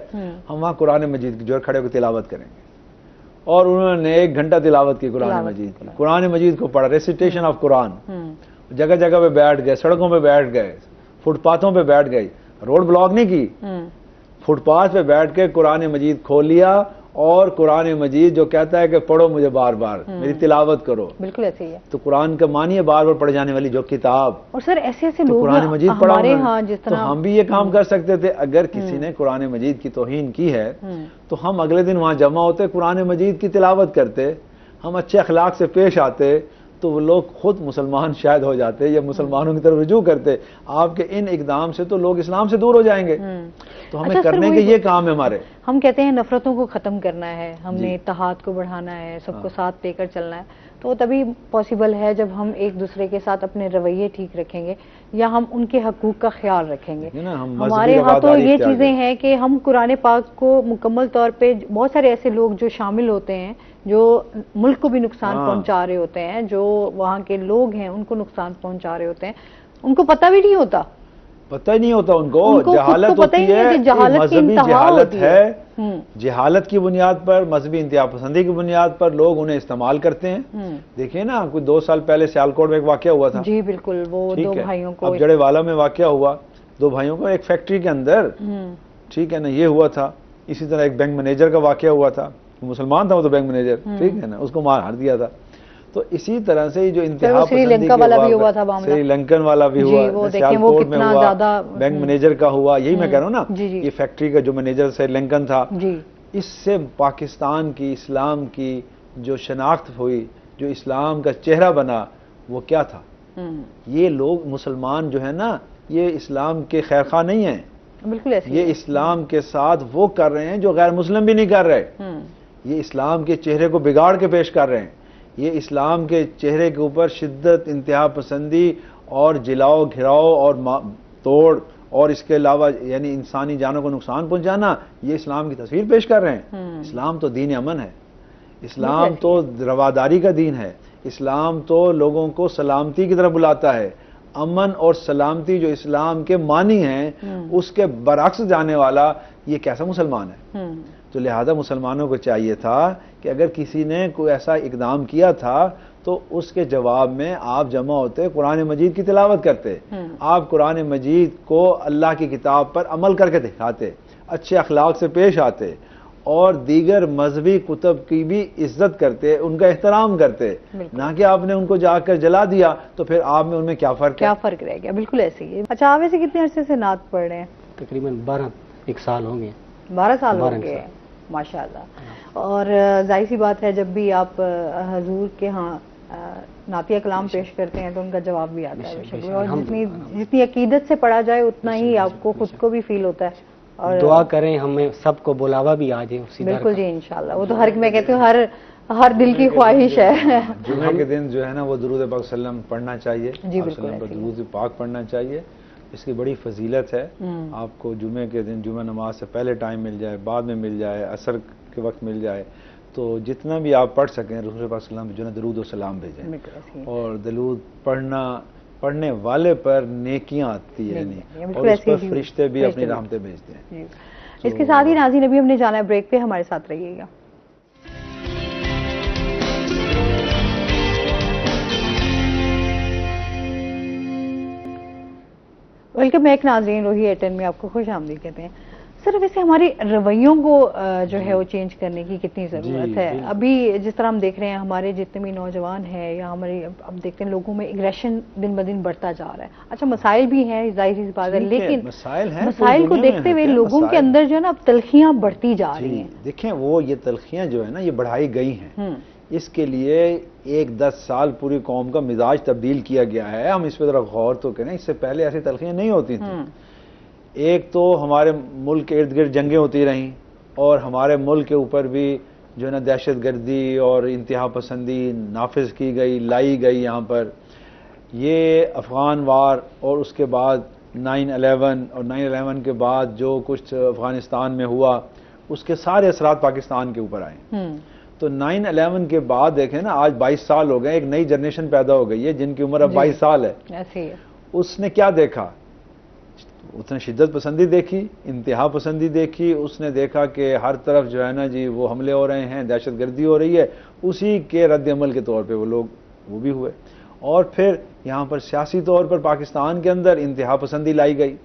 ہم وہاں قرآن مجید کی جو ہے کھڑے ہو کے تلاوت کریں گے. اور انہوں نے 1 گھنٹہ تلاوت کی قرآن مجید کی، قرآن مجید کو پڑھا، ریسیٹیشن آف قرآن. جگہ جگہ پہ بیٹھ گئے، سڑکوں پہ بیٹھ گئے، فٹ پاتھوں پہ بیٹھ گئے، روڈ بلاک نہیں کی، فٹ پاتھ پہ بیٹھ کے قرآن مجید کھول لیا، اور قرآن مجید جو کہتا ہے کہ پڑھو مجھے بار بار، میری تلاوت کرو. بالکل ایسے ہی ہے. تو قرآن کا معنی ہے بار بار پڑھے جانے والی جو کتاب. اور سر ایسے لوگ قرآن مجید پڑھا تو ہم بھی یہ کام کر سکتے تھے. اگر کسی نے قرآن مجید کی توہین کی ہے تو ہم اگلے دن وہاں جمع ہوتے، قرآن مجید کی تلاوت کرتے، ہم اچھے اخلاق سے پیش آتے، تو وہ لوگ خود مسلمان شاید ہو جاتے یا مسلمانوں کی طرف رجوع کرتے. آپ کے ان اقدام سے تو لوگ اسلام سے دور ہو جائیں گے. تو ہمیں کرنے کے یہ کام ہے ہمارے. ہم کہتے ہیں نفرتوں کو ختم کرنا ہے، ہم نے اتحاد کو بڑھانا ہے، سب کو ساتھ لے کر چلنا ہے. تو تبھی پاسبل ہے جب ہم ایک دوسرے کے ساتھ اپنے رویے ٹھیک رکھیں گے، یا ہم ان کے حقوق کا خیال رکھیں گے. ہمارے ہاں تو یہ چیزیں ہیں کہ ہم قرآن پاک کو مکمل طور پہ، بہت سارے ایسے لوگ جو شامل ہوتے ہیں جو ملک کو بھی نقصان پہنچا رہے ہوتے ہیں، جو وہاں کے لوگ ہیں ان کو نقصان پہنچا رہے ہوتے ہیں، ان کو پتہ بھی نہیں ہوتا. پتہ ہی نہیں ہوتا ان کو. جہالت ہوتی ہے، مذہبی جہالت ہے. جہالت کی بنیاد پر، مذہبی انتہا پسندی کی بنیاد پر لوگ انہیں استعمال کرتے ہیں. دیکھیں نا، کوئی 2 سال پہلے سیالکوٹ میں ایک واقعہ ہوا تھا. جی بالکل، وہ 2 بھائیوں کو، اب جڑے والا میں واقعہ ہوا 2 بھائیوں کو ایک فیکٹری کے اندر، ٹھیک ہے نا، یہ ہوا تھا. اسی طرح ایک بینک مینیجر کا واقعہ ہوا تھا، مسلمان تھا وہ تو بینک مینیجر، ٹھیک ہے نا، اس کو مار دیا تھا. تو اسی طرح سے جو انتہا پسندی سری لنکن والا بھی ہوا، سیالکوٹ میں ہوا، بینک مینیجر کا ہوا. یہی میں کہہ رہا ہوں نا، یہ فیکٹری کا جو مینیجر سری لنکن تھا. اس سے پاکستان کی، اسلام کی جو شناخت ہوئی، جو اسلام کا چہرہ بنا، وہ کیا تھا؟ یہ لوگ مسلمان جو ہے نا، یہ اسلام کے خیر خواہ نہیں ہیں. بالکل ایسے یہ اسلام کے ساتھ وہ کر رہے ہیں جو غیر مسلم بھی نہیں کر رہے. یہ اسلام کے چہرے کو بگاڑ کے پیش کر رہے ہیں. یہ اسلام کے چہرے کے اوپر شدت، انتہا پسندی اور جلاؤ، گھراؤ اور توڑ، اور اس کے علاوہ یعنی انسانی جانوں کو نقصان پہنچانا، یہ اسلام کی تصویر پیش کر رہے ہیں. اسلام تو دین امن ہے، اسلام تو رواداری کا دین ہے، اسلام تو لوگوں کو سلامتی کی طرف بلاتا ہے. امن اور سلامتی جو اسلام کے معنی ہیں، اس کے برعکس جانے والا یہ کیسا مسلمان ہے؟ تو لہذا مسلمانوں کو چاہیے تھا کہ اگر کسی نے کوئی ایسا اقدام کیا تھا تو اس کے جواب میں آپ جمع ہوتے، قرآن مجید کی تلاوت کرتے، آپ قرآن مجید کو اللہ کی کتاب پر عمل کر کے دکھاتے، اچھے اخلاق سے پیش آتے، اور دیگر مذہبی کتب کی بھی عزت کرتے، ان کا احترام کرتے. نہ کہ آپ نے ان کو جا کر جلا دیا تو پھر آپ میں ان میں کیا فرق رہ گیا. بالکل ایسے ہی. اچھا، آپ ویسے کتنے عرصے سے نعت پڑھ رہے ہیں؟ تقریباً 12 سال ہوں گے. 12 سال ہو گئے، ماشاء اللہ. اور ظاہر سی بات ہے جب بھی آپ حضور کے ہاں نعتیہ کلام پیش کرتے ہیں تو ان کا جواب بھی آتا ہے، اور جتنی عقیدت سے پڑھا جائے اتنا ہی آپ کو خود کو بھی فیل ہوتا ہے. اور دعا کریں ہمیں سب کو بلاوا بھی آ جائے اسی. بالکل جی، انشاءاللہ. وہ تو میں کہتی ہوں ہر دل کی خواہش ہے. جمعے کے دن جو ہے نا وہ درود پاک صلی اللہ علیہ وسلم پڑھنا چاہیے. جی بالکل، درود پاک پڑھنا چاہیے. اس کی بڑی فضیلت ہے. آپ کو جمعے کے دن جمعہ نماز سے پہلے ٹائم مل جائے، بعد میں مل جائے، عصر کے وقت مل جائے، تو جتنا بھی آپ پڑھ سکیں رسول پاک صلی اللہ علیہ وسلم جو ہے درود و سلام بھیجیں. اور درود پڑھنے والے پر نیکیاں آتی ہیں، اور اس پر فرشتے بھی اپنی رحمتیں بھیجتے ہیں. اس کے ساتھ ہی ناظرین ابھی ہم نے جانا ہے بریک پہ، ہمارے ساتھ رہیے گا. ویلکم بیک ناظرین، روہی ایٹن میں آپ کو خوش آمدید کہتے ہیں۔ سر ویسے ہمارے رویوں کو جو ہے وہ چینج کرنے کی کتنی ضرورت ہے؟ ابھی جس طرح ہم دیکھ رہے ہیں ہمارے جتنے بھی نوجوان ہیں یا ہمارے اب دیکھتے ہیں لوگوں میں اگریشن دن بدن بڑھتا جا رہا ہے۔ اچھا مسائل بھی ہیں، ظاہر سی بات ہے، لیکن مسائل کو دیکھتے ہوئے لوگوں کے اندر جو ہے نا اب تلخیاں بڑھتی جا رہی ہیں۔ دیکھیں وہ یہ تلخیاں جو ہے نا یہ بڑھائی گئی ہیں، اس کے لیے 10 سال پوری قوم کا مزاج تبدیل کیا گیا ہے۔ ہم اس پہ ذرا غور تو کریں، اس سے پہلے ایسی تلخیاں نہیں ہوتی تھیں۔ ایک تو ہمارے ملک کے ارد گرد جنگیں ہوتی رہیں اور ہمارے ملک کے اوپر بھی جو ہے نا دہشت گردی اور انتہا پسندی نافذ کی گئی، لائی گئی یہاں پر۔ یہ افغان وار اور اس کے بعد 9/11 اور 9/11 کے بعد جو کچھ افغانستان میں ہوا اس کے سارے اثرات پاکستان کے اوپر آئے۔ تو 9/11 کے بعد دیکھیں نا آج 22 سال ہو گئے، ایک نئی جنریشن پیدا ہو گئی ہے جن کی عمر اب 22 سال ہے۔ اس نے کیا دیکھا؟ اس نے شدت پسندی دیکھی، انتہا پسندی دیکھی، اس نے دیکھا کہ ہر طرف جو ہے نا جی وہ حملے ہو رہے ہیں، دہشت گردی ہو رہی ہے، اسی کے رد عمل کے طور پہ وہ لوگ وہ بھی ہوئے۔ اور پھر یہاں پر سیاسی طور پر پاکستان کے اندر انتہا پسندی لائی گئی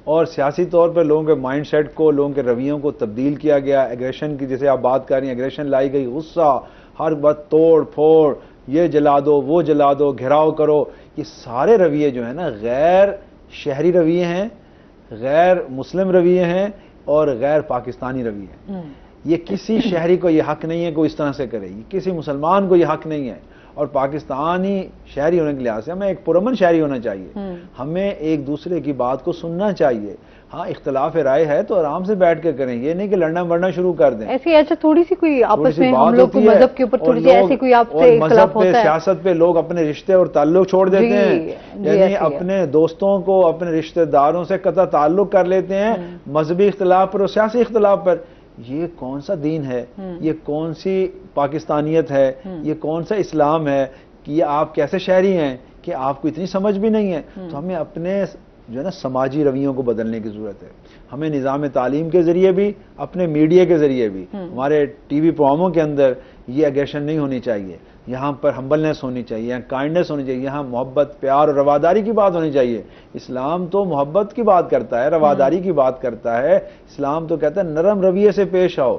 اور سیاسی طور پر لوگوں کے مائنڈ سیٹ کو، لوگوں کے رویوں کو تبدیل کیا گیا۔ ایگریشن کی جیسے آپ بات کر رہی ہیں، ایگریشن لائی گئی، غصہ، ہر وقت توڑ پھوڑ، یہ جلا دو وہ جلا دو، گھیراؤ کرو۔ یہ سارے رویے جو ہیں نا غیر شہری رویے ہیں، غیر مسلم رویے ہیں اور غیر پاکستانی رویے ہیں۔ یہ کسی شہری کو یہ حق نہیں ہے کہ وہ اس طرح سے کرے، یہ کسی مسلمان کو یہ حق نہیں ہے۔ اور پاکستانی شہری ہونے کے لحاظ سے ہمیں ایک پرامن شہری ہونا چاہیے، ہمیں ایک دوسرے کی بات کو سننا چاہیے۔ ہاں اختلاف رائے ہے تو آرام سے بیٹھ کے کریں، یہ نہیں کہ لڑنا مرنا شروع کر دیں۔ ایسی اچھا تھوڑی سی کوئی آپس میں ہم لوگ کو مذہب کے اوپر تھوڑی سی ایسی کوئی آپ سے اختلاف ہوتا ہے، سیاست پہ لوگ اپنے رشتے اور تعلق چھوڑ دیتے ہیں، یعنی اپنے دوستوں کو اپنے رشتہ داروں سے قطع تعلق کر لیتے ہیں مذہبی اختلاف پر اور سیاسی اختلاف پر۔ یہ کون سا دین ہے؟ یہ کون سی پاکستانیت ہے؟ یہ کون سا اسلام ہے کہ یہ آپ کیسے شہری ہیں کہ آپ کو اتنی سمجھ بھی نہیں ہے؟ تو ہمیں اپنے جو ہے نا سماجی رویوں کو بدلنے کی ضرورت ہے۔ ہمیں نظام تعلیم کے ذریعے بھی، اپنے میڈیا کے ذریعے بھی، ہمارے ٹی وی پروگراموں کے اندر یہ ایگریشن نہیں ہونی چاہیے، یہاں پر ہمبلنس ہونی چاہیے، یہاں کائنڈنس ہونی چاہیے، یہاں محبت پیار اور رواداری کی بات ہونی چاہیے۔ اسلام تو محبت کی بات کرتا ہے، رواداری کی بات کرتا ہے۔ اسلام تو کہتا ہے نرم رویے سے پیش آؤ،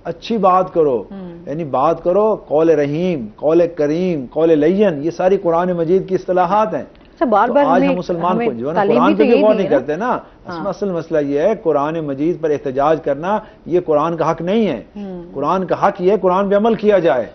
اچھی بات کرو، یعنی بات کرو قول رحیم، قول کریم، قول لین، یہ ساری قرآن مجید کی اصطلاحات ہیں۔ بار بار آج ہم مسلمان کو جو ہے نا قرآن پہ بھی غور نہیں کرتے نا۔ اصل مسئلہ یہ ہے قرآن مجید پر احتجاج کرنا یہ قرآن کا حق نہیں ہے۔ قرآن کا حق یہ ہے قرآن پہ عمل کیا جائے،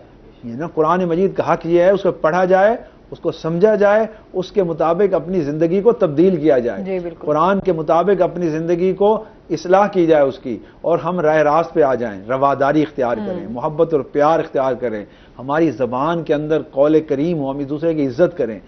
یہ نا قرآن مجید کا حق یہ ہے اس کو پڑھا جائے، اس کو سمجھا جائے، اس کے مطابق اپنی زندگی کو تبدیل کیا جائے، قرآن کے مطابق اپنی زندگی کو اصلاح کی جائے اس کی، اور ہم راہ راست پہ آ جائیں، رواداری اختیار کریں، محبت اور پیار اختیار کریں، ہماری زبان کے اندر قول کریم ہو، ہم ایک دوسرے کی عزت کریں،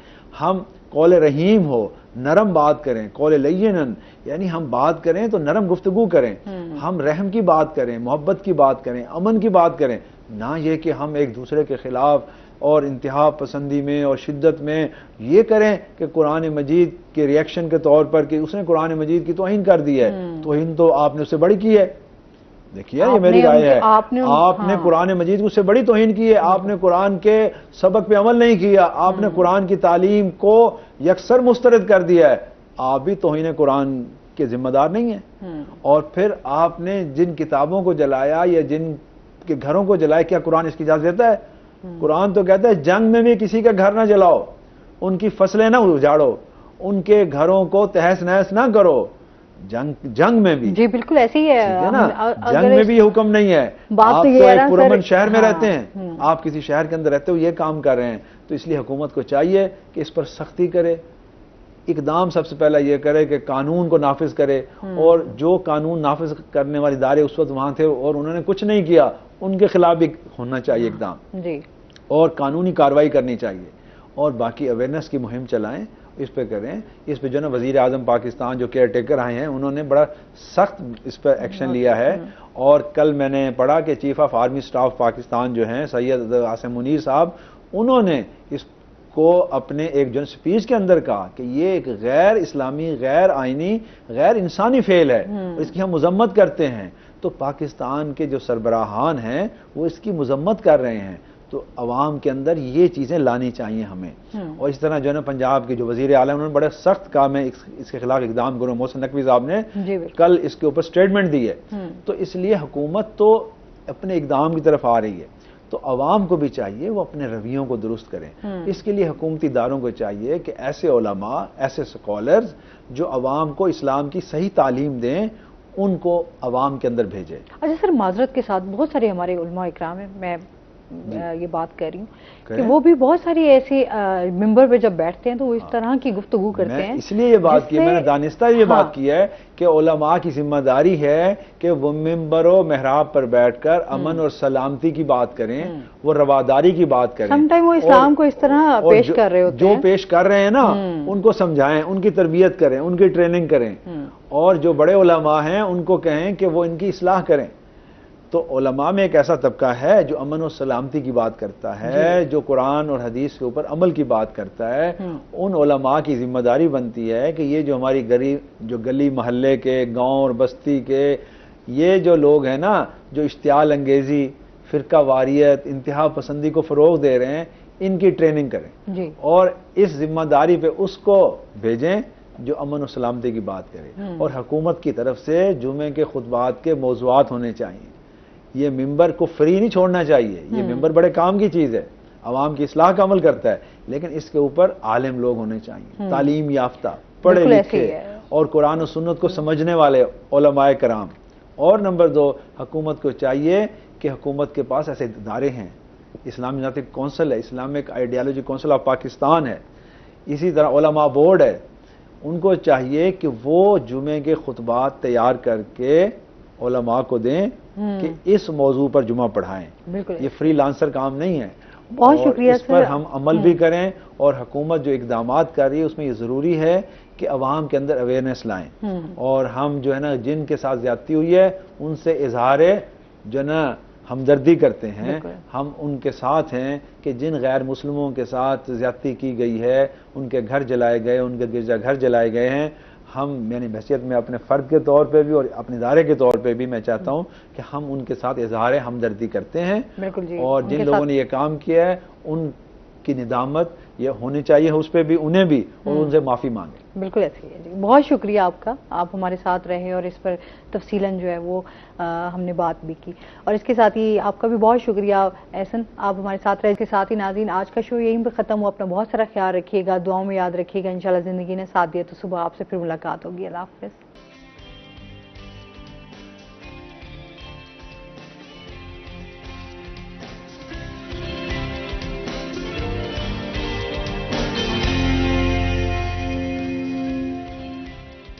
ہم قول رحیم ہو، نرم بات کریں، قول لینن یعنی ہم بات کریں تو نرم گفتگو کریں، ہم رحم کی بات کریں، محبت کی بات کریں، امن کی بات کریں، نہ یہ کہ ہم ایک دوسرے کے خلاف اور انتہا پسندی میں اور شدت میں یہ کریں کہ قرآن مجید کے ریئیکشن کے طور پر کہ اس نے قرآن مجید کی توہین کر دی ہے۔ توہین تو آپ نے اس سے بڑی کی ہے، دیکھیے یہ میری رائے ہے، آپ نے قرآن مجید کو اس سے بڑی توہین کی ہے، آپ نے قرآن کے سبق پہ عمل نہیں کیا، آپ نے قرآن کی تعلیم کو یکسر مسترد کر دیا ہے، آپ بھی توہین قرآن کے ذمہ دار نہیں ہیں۔ اور پھر آپ نے جن کتابوں کو جلایا یا جن کے گھروں کو جلایا، کیا قرآن اس کی اجازت دیتا ہے؟ قرآن تو کہتا ہے جنگ میں بھی کسی کا گھر نہ جلاؤ، ان کی فصلیں نہ اجاڑو، ان کے گھروں کو تہس نہس نہ کرو، جنگ میں بھی جی بالکل ایسی ہی ہے نا، جنگ میں بھی یہ حکم نہیں ہے۔ آپ تو ایک پرامن شہر میں رہتے ہیں، آپ کسی شہر کے اندر رہتے ہو یہ کام کر رہے ہیں، تو اس لیے حکومت کو چاہیے کہ اس پر سختی کرے، اقدام سب سے پہلا یہ کرے کہ قانون کو نافذ کرے، اور جو قانون نافذ کرنے والے ادارے اس وقت وہاں تھے اور انہوں نے کچھ نہیں کیا ان کے خلاف بھی ہونا چاہیے اقدام، اور قانونی کارروائی کرنی چاہیے، اور باقی اویئرنیس کی مہم چلائیں، اس پہ کریں۔ اس پہ جو نا وزیر اعظم پاکستان جو کیئر ٹیکر آئے ہیں انہوں نے بڑا سخت اس پہ ایکشن لیا ہے، اور کل میں نے پڑھا کہ chief of army staff Pakistan جو ہیں سید عاصم منیر صاحب، انہوں نے اس کو اپنے ایک جو سپیچ کے اندر کہا کہ یہ ایک غیر اسلامی، غیر آئینی، غیر انسانی فعل ہے، اس کی ہم مذمت کرتے ہیں۔ تو پاکستان کے جو سربراہان ہیں وہ اس کی مذمت کر رہے ہیں، تو عوام کے اندر یہ چیزیں لانی چاہیے ہمیں. اور اس طرح جو ہے نا پنجاب کے جو وزیر اعلیٰ انہوں نے بڑے سخت کہا میں اس کے خلاف اقدام کروں. محسن نقوی صاحب نے کل اس کے اوپر اسٹیٹمنٹ دی ہے. تو اس لیے حکومت تو اپنے اقدام کی طرف آ رہی ہے, تو عوام کو بھی چاہیے وہ اپنے رویوں کو درست کریں. اس کے لیے حکومتی اداروں کو چاہیے کہ ایسے علماء, ایسے اسکالرز جو عوام کو اسلام کی صحیح تعلیم دیں, ان کو عوام کے اندر بھیجے. اچھا سر, معذرت کے ساتھ بہت سارے ہمارے علماء اکرام ہیں, میں یہ بات کر رہی ہوں کہ وہ بھی بہت ساری ایسی ممبر پہ جب بیٹھتے ہیں تو وہ اس طرح کی گفتگو کرتے ہیں. اس لیے یہ بات کی, میں نے دانستہ یہ بات کی ہے کہ علماء کی ذمہ داری ہے کہ وہ ممبر و محراب پر بیٹھ کر امن اور سلامتی کی بات کریں, وہ رواداری کی بات کریں. سم ٹائم وہ اسلام کو اس طرح پیش کر رہے ہوتے ہیں, جو پیش کر رہے ہیں نا ان کو سمجھائیں, ان کی تربیت کریں, ان کی ٹریننگ کریں, اور جو بڑے علماء ہیں ان کو کہیں کہ وہ ان کی اصلاح کریں. تو علماء میں ایک ایسا طبقہ ہے جو امن و سلامتی کی بات کرتا ہے, جو قرآن اور حدیث کے اوپر عمل کی بات کرتا ہے. ان علماء کی ذمہ داری بنتی ہے کہ یہ جو ہماری جو گلی محلے کے, گاؤں اور بستی کے یہ جو لوگ ہیں نا, جو اشتعال انگیزی, فرقہ واریت, انتہا پسندی کو فروغ دے رہے ہیں, ان کی ٹریننگ کریں. اور اس ذمہ داری پہ اس کو بھیجیں جو امن و سلامتی کی بات کرے. اور حکومت کی طرف سے جمعے کے خطبات کے موضوعات ہونے چاہیے. یہ ممبر کو فری نہیں چھوڑنا چاہیے. یہ ممبر بڑے کام کی چیز ہے, عوام کی اصلاح کا عمل کرتا ہے, لیکن اس کے اوپر عالم لوگ ہونے چاہیے, تعلیم یافتہ, پڑھے لکھے اور قرآن و سنت کو سمجھنے والے علماء کرام. اور نمبر 2, حکومت کو چاہیے کہ حکومت کے پاس ایسے ادارے ہیں, اسلامی ناطق کونسل ہے, Islamic ideology council of Pakistan ہے, اسی طرح علماء بورڈ ہے. ان کو چاہیے کہ وہ جمعے کے خطبات تیار کر کے علماء کو دیں کہ اس موضوع پر جمعہ پڑھائیں. یہ فری لانسر کام نہیں ہے. بہت شکریہ اس پر ہم عمل بھی کریں, اور حکومت جو اقدامات کر رہی ہے اس میں یہ ضروری ہے کہ عوام کے اندر اویئرنیس لائیں. اور ہم جو ہے نا جن کے ساتھ زیادتی ہوئی ہے ان سے اظہار جو ہے نا ہمدردی کرتے ہیں. ہم ان کے ساتھ ہیں کہ جن غیر مسلموں کے ساتھ زیادتی کی گئی ہے, ان کے گھر جلائے گئے, ان کے گرجا گھر جلائے گئے ہیں. ہم یعنی بحثیت میں اپنے فرد کے طور پہ بھی اور اپنے ادارے کے طور پہ بھی میں چاہتا ہوں کہ ہم ان کے ساتھ اظہار ہمدردی کرتے ہیں. اور جن لوگوں نے یہ کام کیا ہے ان کی ندامت یہ ہونی چاہیے اس پہ بھی, انہیں بھی, اور ان سے معافی مانگیں. بالکل ایسے ہی ہے جی. بہت شکریہ آپ کا, آپ ہمارے ساتھ رہے اور اس پر تفصیلاً جو ہے وہ ہم نے بات بھی کی. اور اس کے ساتھ ہی آپ کا بھی بہت شکریہ احسن, آپ ہمارے ساتھ رہے. اس کے ساتھ ہی ناظرین آج کا شو یہیں پہ ختم ہوا. اپنا بہت سارا خیال رکھیے گا, دعاؤں میں یاد رکھیے گا. انشاءاللہ زندگی نے ساتھ دیا تو صبح آپ سے پھر ملاقات ہوگی. اللہ حافظ.